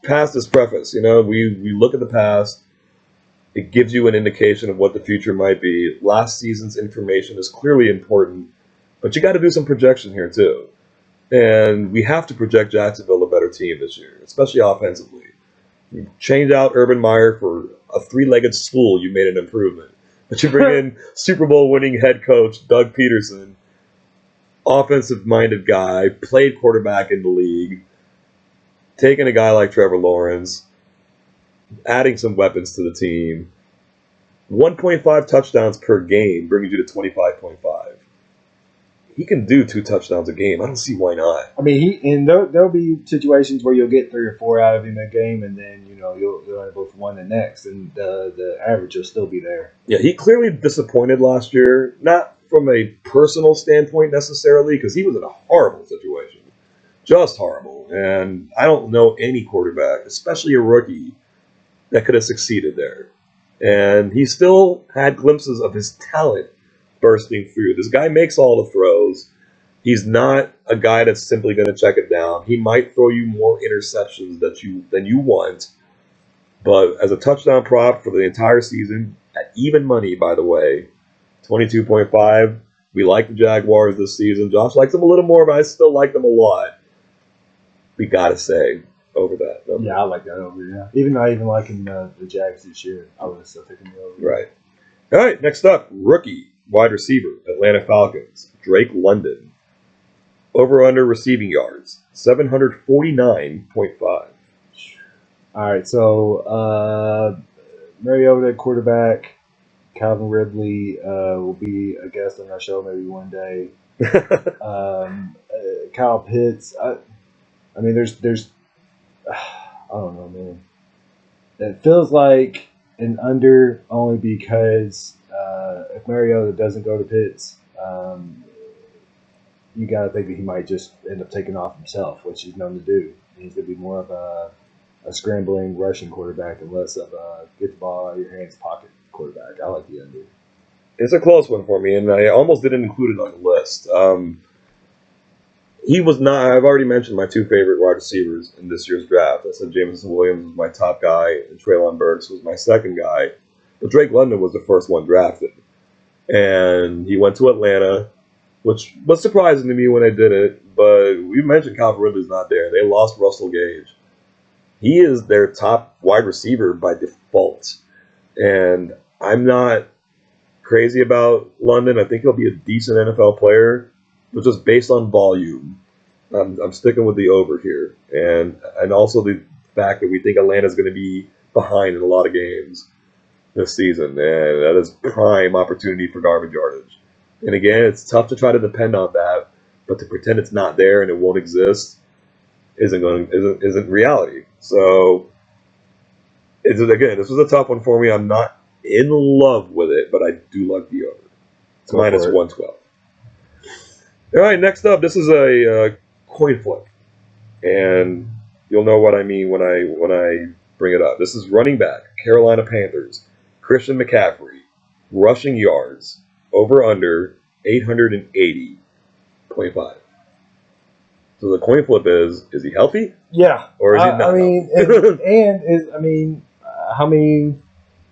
Past is preface. We look at the past. It gives you an indication of what the future might be. Last season's information is clearly important, but you got to do some projection here too. And we have to project Jacksonville a better team this year, especially offensively. You change out Urban Meyer for a three-legged stool, you made an improvement. But you bring in Super Bowl winning head coach Doug Peterson, offensive-minded guy, played quarterback in the league, taking a guy like Trevor Lawrence, adding some weapons to the team. 1.5 touchdowns per game brings you to 25.5. He can do 2 touchdowns a game. I don't see why not. I mean, there'll be situations where you'll get 3 or 4 out of him a game, and then you'll end up with 1 the next, and the average will still be there. Yeah, he clearly disappointed last year, not from a personal standpoint necessarily, because he was in a horrible situation, just horrible. And I don't know any quarterback, especially a rookie, that could have succeeded there. And he still had glimpses of his talent bursting through. This guy makes all the throws. He's not a guy that's simply going to check it down. He might throw you more interceptions than you want, but as a touchdown prop for the entire season, at even money, by the way, 22.5. We like the Jaguars this season. Josh likes them a little more, but I still like them a lot. We got to say over that number. Yeah, I like that over, yeah. Even though I even liking the Jags this year, I would have still taken the over. Right. All right, next up, rookie wide receiver, Atlanta Falcons, Drake London. Over-under receiving yards, 749.5. All right, so Mariota at quarterback, Calvin Ridley will be a guest on our show maybe one day. Kyle Pitts, I mean, there's I don't know, man. It feels like an under only because if Mariota doesn't go to Pitts, you got to think that he might just end up taking off himself, which he's known to do. He's going to be more of a scrambling, rushing quarterback and less of a get the ball out of your hands pocket quarterback. I like the under. It's a close one for me, and I almost didn't include it on the list. He was not. I've already mentioned my 2 favorite wide receivers in this year's draft. I said Jameson Williams was my top guy, and Treylon Burks was my second guy. But Drake London was the first one drafted, and he went to Atlanta, which was surprising to me when I did it. But we mentioned Calvin Ridley's not there. They lost Russell Gage. He is their top wide receiver by default, and I'm not crazy about London. I think he'll be a decent NFL player, but just based on volume, I'm sticking with the over here, and also the fact that we think Atlanta's going to be behind in a lot of games this season, and that is prime opportunity for garbage yardage. And again, it's tough to try to depend on that, but to pretend it's not there and it won't exist isn't reality. So, this was a tough one for me. I'm not in love with it, but I do like the over. It's minus 112. All right, next up, this is a coin flip, and you'll know what I mean when I bring it up. This is running back, Carolina Panthers, Christian McCaffrey, rushing yards, over under 880.5 So the coin flip is he healthy? Yeah. Or is he not? I mean,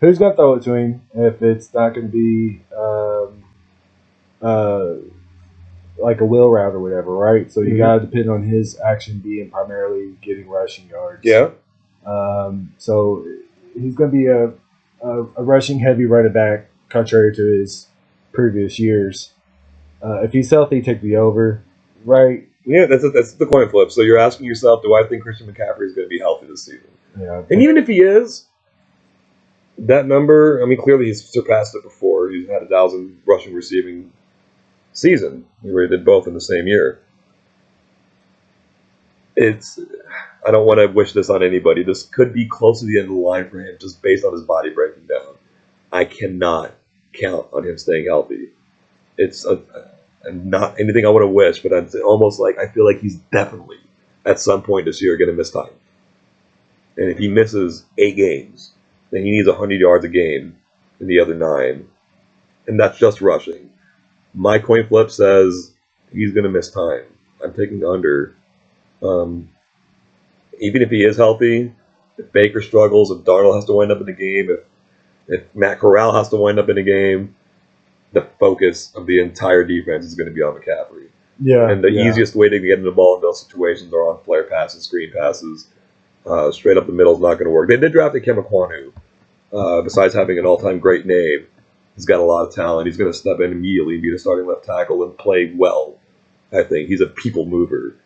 who's going to throw it to him if it's not going to be like a wheel route or whatever, right? So you got to depend on his action being primarily getting rushing yards. Yeah. So he's going to be a rushing heavy running back, contrary to his previous years. If he's healthy, take the over, right? Yeah, that's the coin flip. So you're asking yourself, do I think Christian McCaffrey is going to be healthy this season? Yeah. And even if he is, that number, I mean, clearly he's surpassed it before. He's had 1,000 rushing receiving season. He already did both in the same year. I don't want to wish this on anybody. This could be close to the end of the line for him just based on his body breaking down. I cannot count on him staying healthy. It's not anything I want to wish, but it's almost like I feel like he's definitely at some point this year going to miss time. And if he misses 8 games, then he needs 100 yards a game in the other 9. And that's just rushing. My coin flip says he's going to miss time. I'm taking the under. Even if he is healthy, if Baker struggles, if Darnold has to wind up in the game, If Matt Corral has to wind up in a game, the focus of the entire defense is going to be on McCaffrey. Yeah. And the easiest way to get into the ball in those situations are on flare passes, screen passes. Straight up the middle is not going to work. They did draft Kmet, who, besides having an all-time great name, he's got a lot of talent. He's going to step in immediately and be the starting left tackle and play well. I think he's a people mover.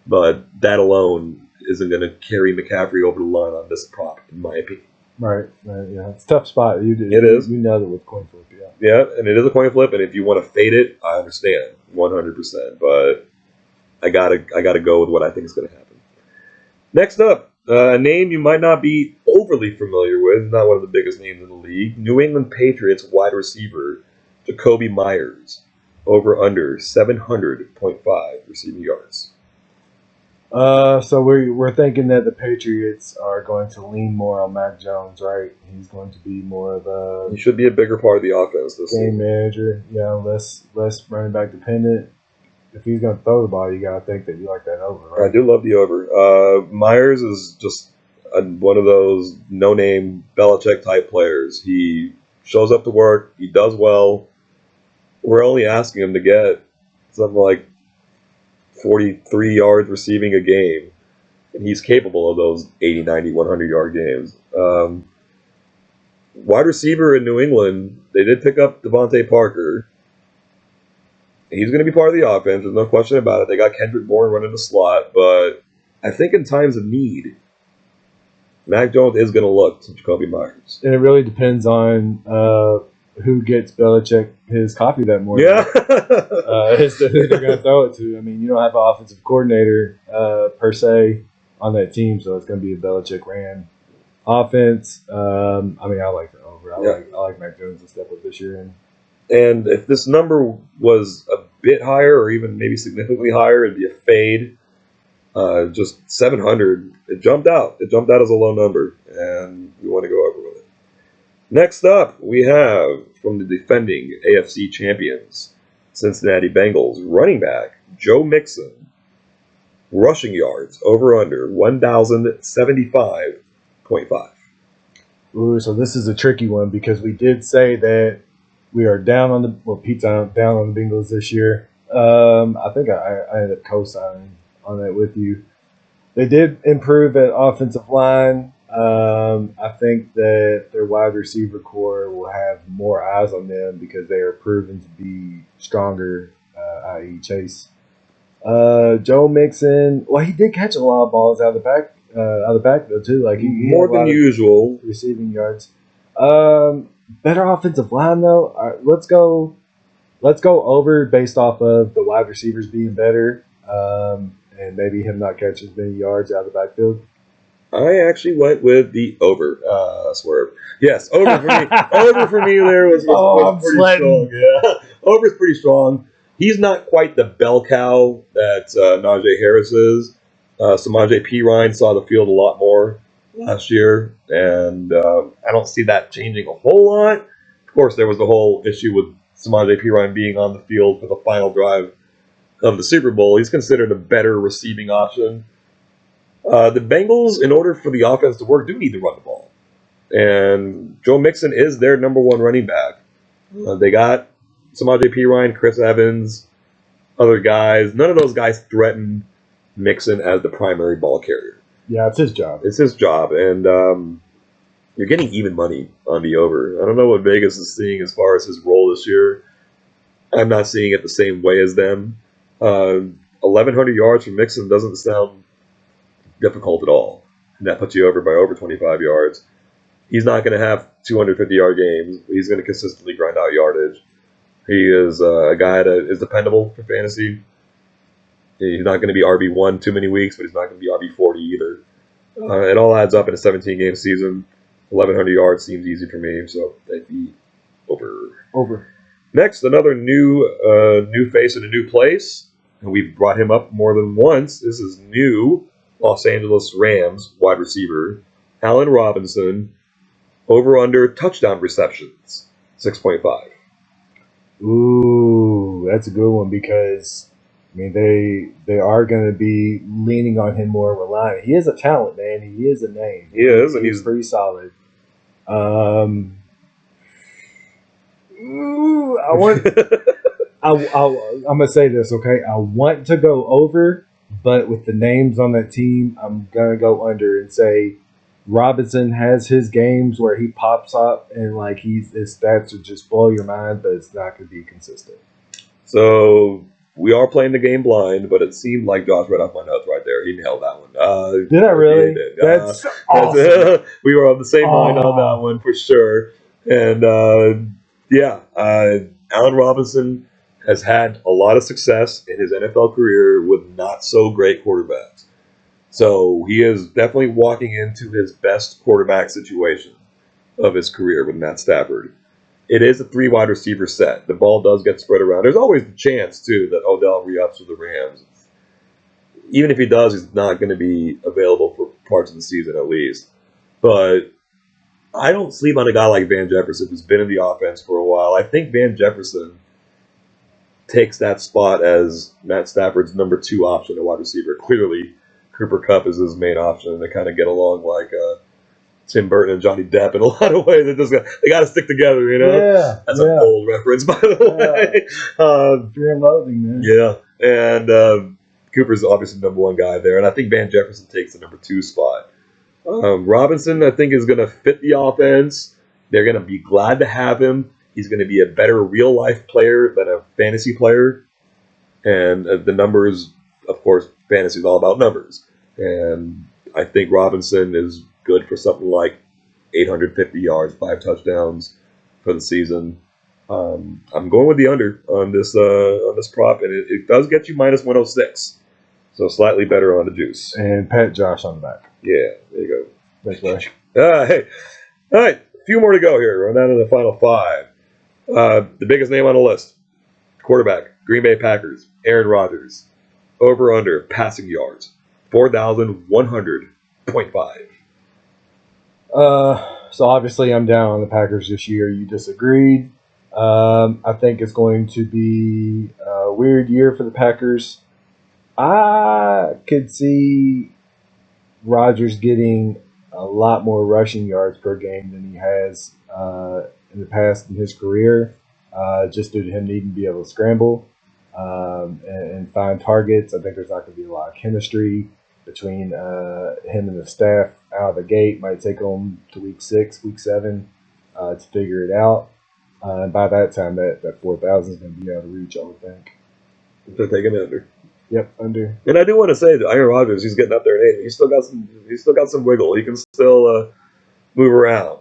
But that alone isn't going to carry McCaffrey over the line on this prop, in my opinion. Right. Yeah. It's a tough spot. It is. You know that with coin flip, yeah. Yeah, and it is a coin flip, and if you want to fade it, I understand 100%. But I gotta go with what I think is going to happen. Next up, a name you might not be overly familiar with, not one of the biggest names in the league. New England Patriots wide receiver Jakobi Meyers, over under 700.5 receiving yards. So we're thinking that the Patriots are going to lean more on Mac Jones, right? He's going to be more of a He should be a bigger part of the offense this game season. manager, less running back dependent. If he's going to throw the ball, you got to think that you like that over, right? I do love the over. Myers is just one of those no-name Belichick type players. He shows up to work. He does well. We're only asking him to get something like 43 yards receiving a game, and he's capable of those 80, 90, 100-yard games. Wide receiver in New England, they did pick up Devontae Parker. He's going to be part of the offense. There's no question about it. They got Kendrick Bourne running the slot, but I think in times of need, Mac Jones is going to look to Jakobi Meyers. And it really depends on who gets Belichick his coffee that morning. Yeah. As to who they're going to throw it to. I mean, you don't have an offensive coordinator per se on that team, so it's going to be a Belichick ran offense. I mean, I like the over. I like Mac Jones to step up this year. And if this number was a bit higher or even maybe significantly higher, it'd be a fade. Just 700. It jumped out. It jumped out as a low number, and we want to go over with it. Next up, we have from the defending AFC champions, Cincinnati Bengals, running back Joe Mixon, rushing yards over under 1,075.5. Ooh, so this is a tricky one because we did say that we are down on the Pete's down on the Bengals this year. I think I ended up co-signing on that with you. They did improve at offensive line. I think that their wide receiver core will have more eyes on them because they are proven to be stronger, i.e. Chase. Joe Mixon, well, he did catch a lot of balls out of the backfield too. Like he More than usual. Receiving yards. Better offensive line though. All right, let's go over based off of the wide receivers being better, and maybe him not catching as many yards out of the backfield. I actually went with the over. Swerve. Yes, over for me. Over for me there was pretty strong. Yeah, over's pretty strong. He's not quite the bell cow that Najee Harris is. Samaje Perine saw the field a lot more last year, and I don't see that changing a whole lot. Of course, there was the whole issue with Samaje Perine being on the field for the final drive of the Super Bowl. He's considered a better receiving option. The Bengals, in order for the offense to work, do need to run the ball. And Joe Mixon is their number one running back. They got Samaje Perine, Chris Evans, other guys. None of those guys threaten Mixon as the primary ball carrier. Yeah, it's his job. It's his job, and you're getting even money on the over. I don't know what Vegas is seeing as far as his role this year. I'm not seeing it the same way as them. 1,100 yards from Mixon doesn't sound difficult at all. And that puts you over by over 25 yards. He's not going to have 250-yard games. He's going to consistently grind out yardage. He is a guy that is dependable for fantasy. He's not going to be RB1 too many weeks, but he's not going to be RB40 either. It all adds up in a 17-game season. 1,100 yards seems easy for me, so that'd be over. Over. Next, another new face in a new place, and we've brought him up more than once. This is new Los Angeles Rams wide receiver Allen Robinson, over under touchdown receptions 6.5. Ooh, that's a good one because I mean they are going to be leaning on him more reliant. He is a talent, man. He is a name. He is, and he's pretty solid. I want. I'm gonna say this, okay? I want to go over, but with the names on that team, I'm gonna go under and say Robinson has his games where he pops up and like his stats would just blow your mind, but it's not gonna be consistent. So we are playing the game blind, but it seemed like Josh read off my notes right there. He nailed that one. Did I really? He did. That's awesome. We were on the same line on that one for sure. And Allen Robinson has had a lot of success in his NFL career with not so great quarterbacks. So he is definitely walking into his best quarterback situation of his career with Matt Stafford. It is a 3 wide receiver set. The ball does get spread around. There's always the chance, too, that Odell re-ups with the Rams. Even if he does, he's not going to be available for parts of the season at least. But I don't sleep on a guy like Van Jefferson who's been in the offense for a while. I think Van Jefferson takes that spot as Matt Stafford's number 2 option at wide receiver. Clearly, Cooper Kupp is his main option. They kind of get along like Tim Burton and Johnny Depp in a lot of ways. They got to stick together, you know? Yeah. That's an old reference, by the way. Fear and loathing, man. Yeah. And Cooper's obviously the number 1 guy there. And I think Van Jefferson takes the number 2 spot. Robinson, I think, is going to fit the offense. They're going to be glad to have him. He's going to be a better real-life player than a fantasy player. And the numbers, of course, fantasy is all about numbers. And I think Robinson is good for something like 850 yards, 5 touchdowns for the season. I'm going with the under on this prop, and it does get you minus 106. So slightly better on the juice. And pat Josh on the back. Yeah, there you go. Thanks, Josh. Hey. All right, a few more to go here. We're down to the final 5. The biggest name on the list, quarterback, Green Bay Packers, Aaron Rodgers. Over under passing yards, 4,100.5. So obviously I'm down on the Packers this year. You disagreed. I think it's going to be a weird year for the Packers. I could see Rodgers getting a lot more rushing yards per game than he has in the past in his career, just due to him needing to be able to scramble and find targets. I think there's not going to be a lot of chemistry between him and the staff out of the gate. Might take them to week 6, week 7 to figure it out. And by that time, that 4,000 is going to be out of reach, I would think. They're taking under. Yep, under. And I do want to say that Aaron Rodgers, he's getting up there in age. He's still got some wiggle. He can still move around.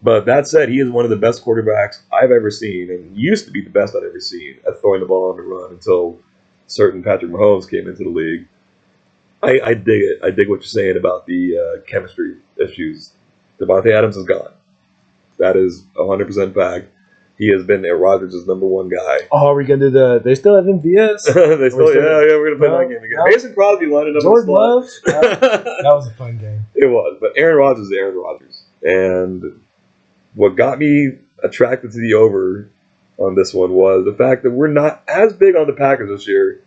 But that said, he is one of the best quarterbacks I've ever seen, and used to be the best I've ever seen at throwing the ball on the run until certain Patrick Mahomes came into the league. I dig it. I dig what you're saying about the chemistry issues. Devontae Adams is gone. That is 100% fact. He has been Rodgers' number 1 guy. Oh, are we going to do they still have MVS? We're going to play that game again. Mason Crosby lining up Jordan Love? That was a fun game. It was. But Aaron Rodgers is Aaron Rodgers. And what got me attracted to the over on this one was the fact that we're not as big on the Packers this year.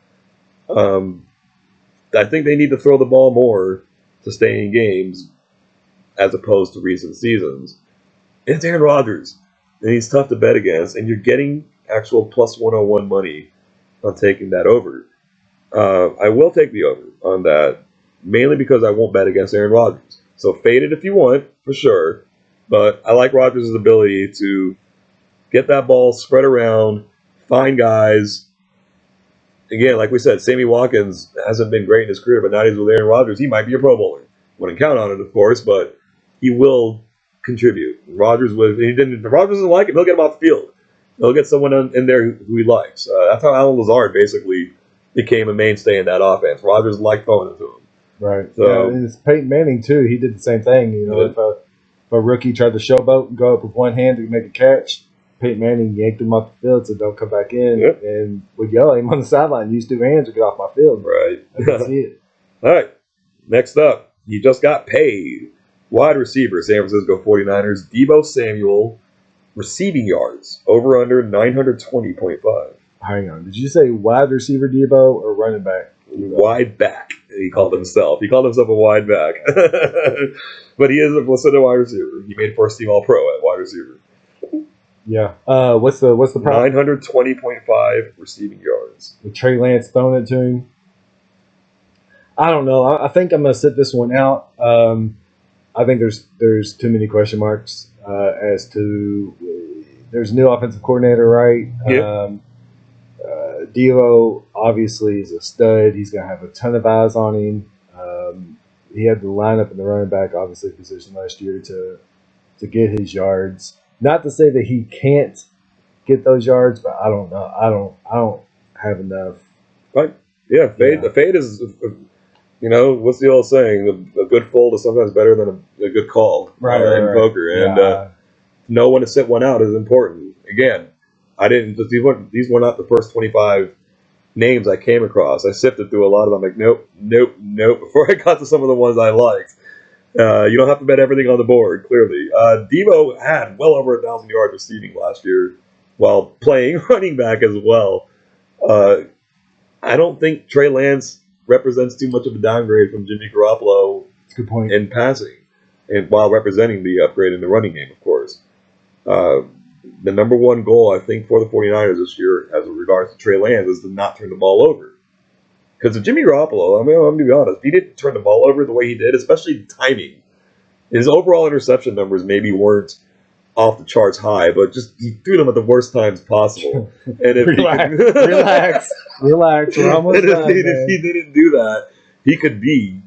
I think they need to throw the ball more to stay in games as opposed to recent seasons. It's Aaron Rodgers, and he's tough to bet against, and you're getting actual plus 101 money on taking that over. I will take the over on that, mainly because I won't bet against Aaron Rodgers. So fade it if you want, for sure. But I like Rodgers' ability to get that ball spread around, find guys. Again, like we said, Sammy Watkins hasn't been great in his career, but now he's with Aaron Rodgers. He might be a Pro Bowler. Wouldn't count on it, of course, but he will contribute. Rodgers doesn't like him, he'll get him off the field. He'll get someone in there who he likes. That's how Alan Lazard basically became a mainstay in that offense. Rodgers liked throwing it to him. Right. So, yeah, and it's Peyton Manning, too. He did the same thing. You know, if a rookie tried to showboat and go up with one hand to make a catch, Peyton Manning yanked him off the field so don't come back in, and would yell at him on the sideline, use 2 hands to get off my field. Right. I can see it. All right. Next up, you just got paid. Wide receiver, San Francisco 49ers, Deebo Samuel, receiving yards, over under 920.5. Hang on. Did you say wide receiver Deebo or running back? Wide back, he called himself. He called himself a wide back. But he is a wide receiver. He made first team All-Pro at wide receiver. Yeah. What's the problem? 920.5 receiving yards. With Trey Lance throwing it to him. I don't know. I think I'm gonna sit this one out. I think there's too many question marks as to there's a new offensive coordinator, right? Yeah. Deebo obviously is a stud. He's gonna have a ton of eyes on him. He had the lineup in the running back obviously position last year to get his yards. Not to say that he can't get those yards, but I don't know. I don't have enough. Right. Yeah. Fade. The fade is. What's the old saying? A good fold is sometimes better than a good call in poker. And knowing to sit one out is important. Again, these were not the first 25 names I came across. I sifted through a lot of them. Like, nope, before I got to some of the ones I liked. You don't have to bet everything on the board, clearly. Deebo had well over 1,000 yards receiving last year while playing running back as well. I don't think Trey Lance represents too much of a downgrade from Jimmy Garoppolo Good point. in passing, and while representing the upgrade in the running game, of course. The number one goal, I think, for the 49ers this year, as regards to Trey Lance, is to not turn the ball over. Because if Jimmy Garoppolo, I'm going to be honest, he didn't turn the ball over the way he did, especially the timing. His overall interception numbers maybe weren't off the charts high, but just he threw them at the worst times possible. And if relax. We're almost done, if he didn't do that, he could be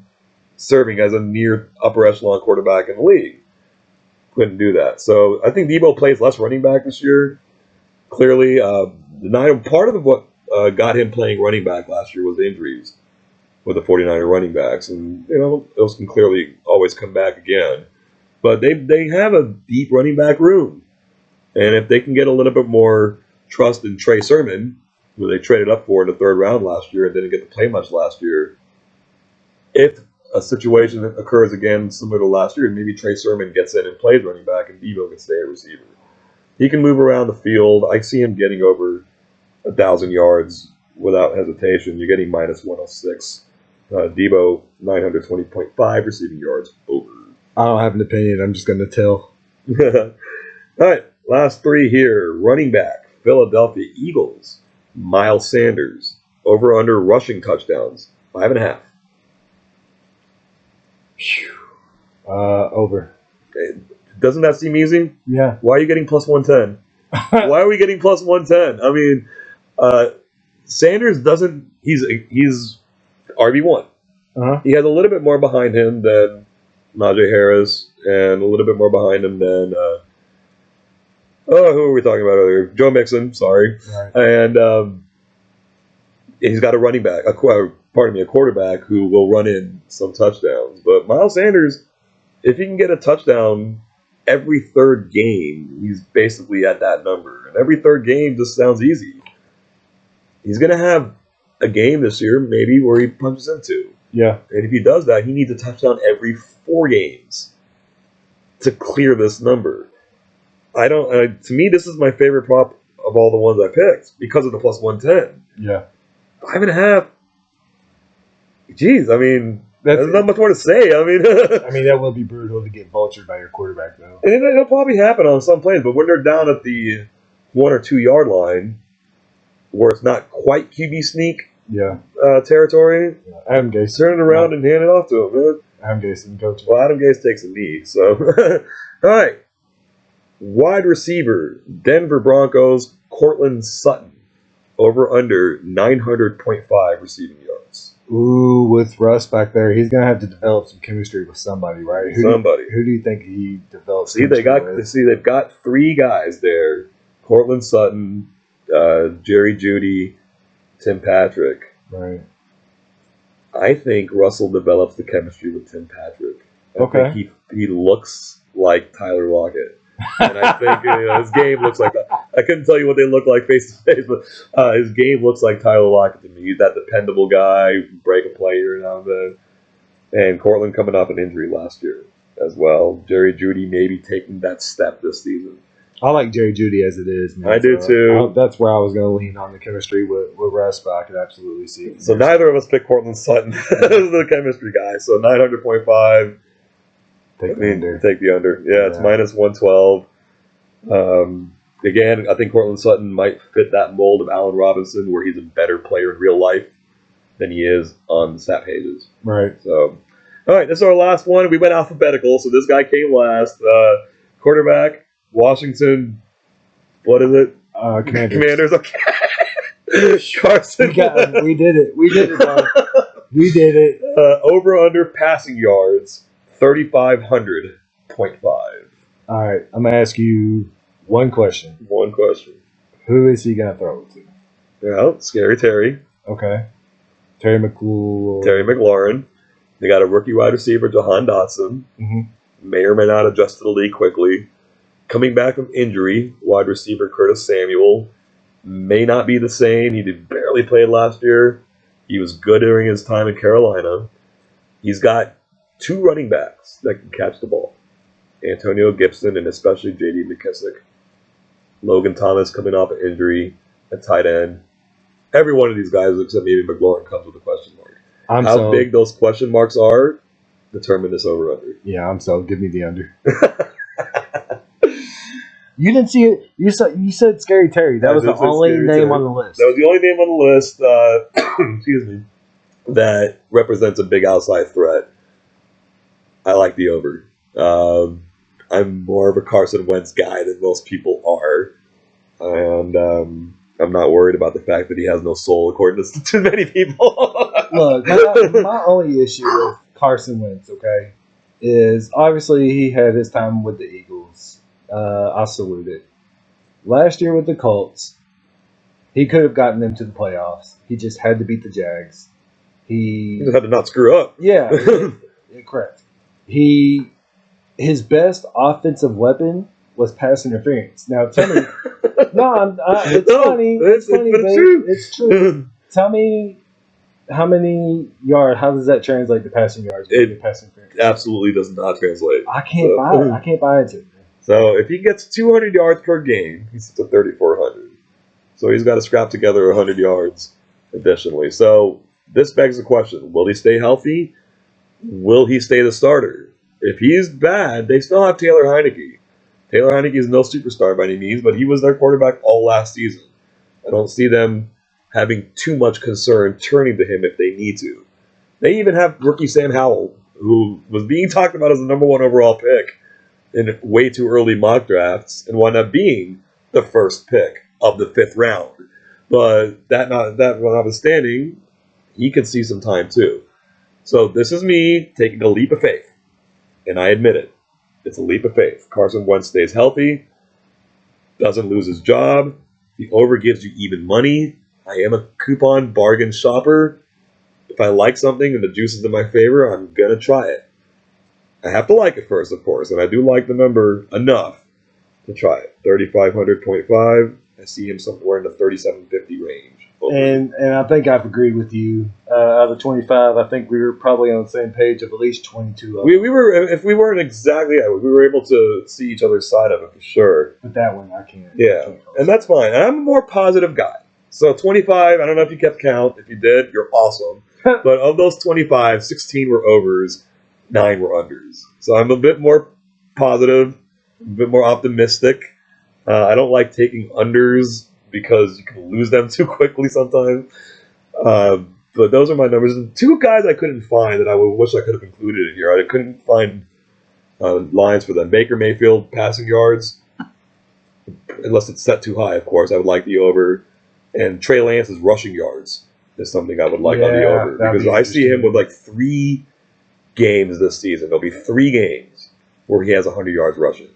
serving as a near upper echelon quarterback in the league. Couldn't do that. So I think Deebo plays less running back this year. Clearly, part of what got him playing running back last year was injuries with the 49er running backs. And, those can clearly always come back again. But they have a deep running back room. And if they can get a little bit more trust in Trey Sermon, who they traded up for in the third round last year and didn't get to play much last year, if a situation occurs again similar to last year, maybe Trey Sermon gets in and plays running back and Deebo can stay a receiver. He can move around the field. I see him getting over 1,000 yards without hesitation. You're getting minus 106. Deebo, 920.5 receiving yards over. I don't have an opinion. I'm just going to tell. All right, last three here. Running back, Philadelphia Eagles, Miles Sanders, over under rushing touchdowns, 5.5. Over. Doesn't that seem easy? Yeah. Why are you getting plus 110? Why are we getting plus 110? I mean, Sanders doesn't. He's RB1. Uh-huh. He has a little bit more behind him than Najee Harris, and a little bit more behind him than who were we talking about earlier? Joe Mixon. Sorry. Right. And he's got a running back. A quarterback who will run in some touchdowns. But Miles Sanders, if he can get a touchdown every third game, he's basically at that number. And every third game just sounds easy. He's going to have a game this year, maybe, where he punches into. Yeah. And if he does that, he needs a touchdown every 4 games to clear this number. To me, this is my favorite prop of all the ones I picked because of the plus 110. Yeah. 5.5. Jeez, I mean, there's not much more to say. I mean, that will be brutal to get vultured by your quarterback, though. And it'll probably happen on some plays, but when they're down at the 1 or 2 yard line, where it's not quite QB sneak territory, Adam Gase turn it around and hand it off to him. Man. Adam Gase didn't go to. Well, Adam Gase takes a knee, so all right. Wide receiver, Denver Broncos, Courtland Sutton, over under 900.5 receiving yards. Ooh, with Russ back there, he's gonna have to develop some chemistry with somebody, right? Who do you think he develops? They've got 3 guys there: Courtland Sutton, Jerry Jeudy, Tim Patrick. Right. I think Russell develops the chemistry with Tim Patrick. I think he looks like Tyler Lockett. And I think his game looks like that. I couldn't tell you what they look like face to face, but his game looks like Tyler Lockett to me. He's that dependable guy who can break a play here now and then. And Courtland coming off an injury last year as well. Jerry Jeudy maybe taking that step this season. I like Jerry Jeudy as it is, man. I do too. That's where I was going to lean on the chemistry with Russ, but I could absolutely see it. So neither of us picked Courtland Sutton as the chemistry guy. So 900.5. Take the under. Take the under. Yeah, it's minus 112. Again, I think Courtland Sutton might fit that mold of Allen Robinson, where he's a better player in real life than he is on the stat pages. Right. So, all right, this is our last one. We went alphabetical, so this guy came last. Quarterback, Washington. What is it? Commanders. Okay. Carson. We did it. We did it, bro. We did it. Over under passing yards, 3,500.5. All right, I'm gonna ask you one question. One question. Who is he gonna throw it to? Well, Scary Terry. Okay. Terry McLaurin. They got a rookie wide receiver, Jahan Dotson. Mm-hmm. May or may not adjust to the league quickly. Coming back from injury, wide receiver Curtis Samuel. May not be the same. He did barely play last year. He was good during his time in Carolina. He's got 2 running backs that can catch the ball. Antonio Gibson and especially J.D. McKissick. Logan Thomas coming off an injury at tight end. Every one of these guys, except maybe McLaurin, comes with a question mark. How big those question marks are determine this over-under. Yeah, I'm so. Give me the under. You didn't see it. You said Scary Terry. That was the only name on the list. That was the only name on the list. Excuse me. That represents a big outside threat. I like the over. I'm more of a Carson Wentz guy than most people are, and I'm not worried about the fact that he has no soul, according to many people. Look, my only issue with Carson Wentz, okay, is obviously he had his time with the Eagles. I salute it. Last year with the Colts, he could have gotten them to the playoffs. He just had to beat the Jags. He just had to not screw up. Yeah, correct. His best offensive weapon was pass interference. Now tell me, it's funny. It's funny, but it's true. Tell me how many yards? How does that translate to passing yards? Passing interference absolutely does not translate. I can't buy it. I can't buy into it. So if he gets 200 yards per game, he's at 3,400. So he's got to scrap together 100 yards additionally. So this begs the question: will he stay healthy? Will he stay the starter? If he's bad, they still have Taylor Heineke. Taylor Heineke is no superstar by any means, but he was their quarterback all last season. I don't see them having too much concern turning to him if they need to. They even have rookie Sam Howell, who was being talked about as the number 1 overall pick in way too early mock drafts and wound up being the first pick of the 5th round. But that notwithstanding, he could see some time too. So this is me taking a leap of faith. And I admit it. It's a leap of faith. Carson Wentz stays healthy, doesn't lose his job. The over gives you even money. I am a coupon bargain shopper. If I like something and the juice is in my favor, I'm going to try it. I have to like it first, of course, and I do like the number enough to try it. 3,500.5. I see him somewhere in the 3,750 range. And I think I've agreed with you. Out of 25, I think we were probably on the same page of at least 22 of them. We were, if we weren't exactly, we were able to see each other's side of it for sure. But that one, I can't. Yeah, and that's fine. I'm a more positive guy. So 25, I don't know if you kept count. If you did, you're awesome. But of those 25, 16 were overs, 9 were unders. So I'm a bit more positive, a bit more optimistic. I don't like taking unders because you can lose them too quickly sometimes. But those are my numbers. And 2 guys I couldn't find that I wish I could have included in here. I couldn't find lines for them. Baker Mayfield passing yards, unless it's set too high, of course. I would like the over. And Trey Lance's rushing yards is something I would like on the over. Because I see him with like 3 games this season. There'll be 3 games where he has 100 yards rushing.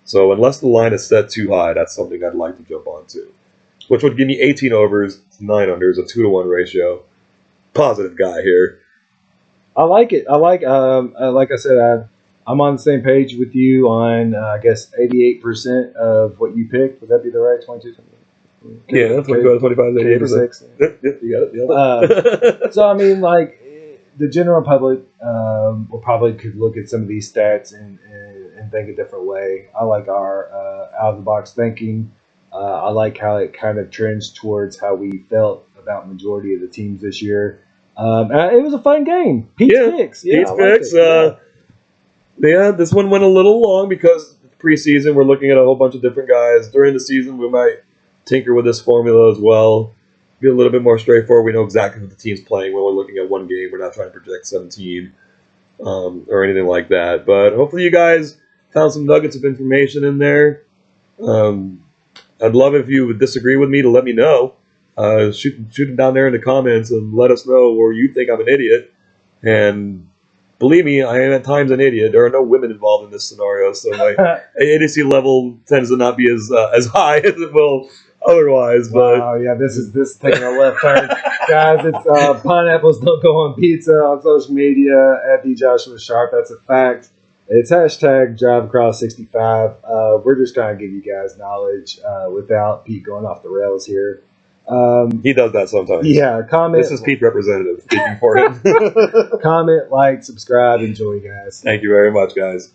So unless the line is set too high, that's something I'd like to jump onto. Which would give me 18 overs, 9 unders, a 2-to-1 ratio. Positive guy here. I like it. I like I said, I'm on the same page with you on, I guess, 88% of what you picked. Would that be the right 22? Yeah, that's what goes 25 to 88%. Yep, you got it. So, I mean, like, the general public will probably could look at some of these stats and think a different way. I like our out-of-the-box thinking. I like how it kind of trends towards how we felt about majority of the teams this year. It was a fun game. Pete's picks. Pete's picks. Yeah, this one went a little long because preseason. We're looking at a whole bunch of different guys. During the season, we might tinker with this formula as well. Be a little bit more straightforward. We know exactly what the team's playing when we're looking at one game. We're not trying to project 17 or anything like that. But hopefully you guys found some nuggets of information in there. I'd love if you would disagree with me to let me know. Shoot it down there in the comments and let us know where you think I'm an idiot. And believe me, I am at times an idiot. There are no women involved in this scenario, so my idiocy level tends to not be as high as it will otherwise. But Wow, yeah, this is taking a left turn. Guys, it's pineapples don't go on pizza on social media at the Joshua Sharp. That's a fact. It's hashtag Drive Across 65. We're just trying to give you guys knowledge without Pete going off the rails here. he does that sometimes. Yeah, comment. This is Pete's representative speaking for him. Comment, like, subscribe, enjoy, guys. Thank you very much, guys.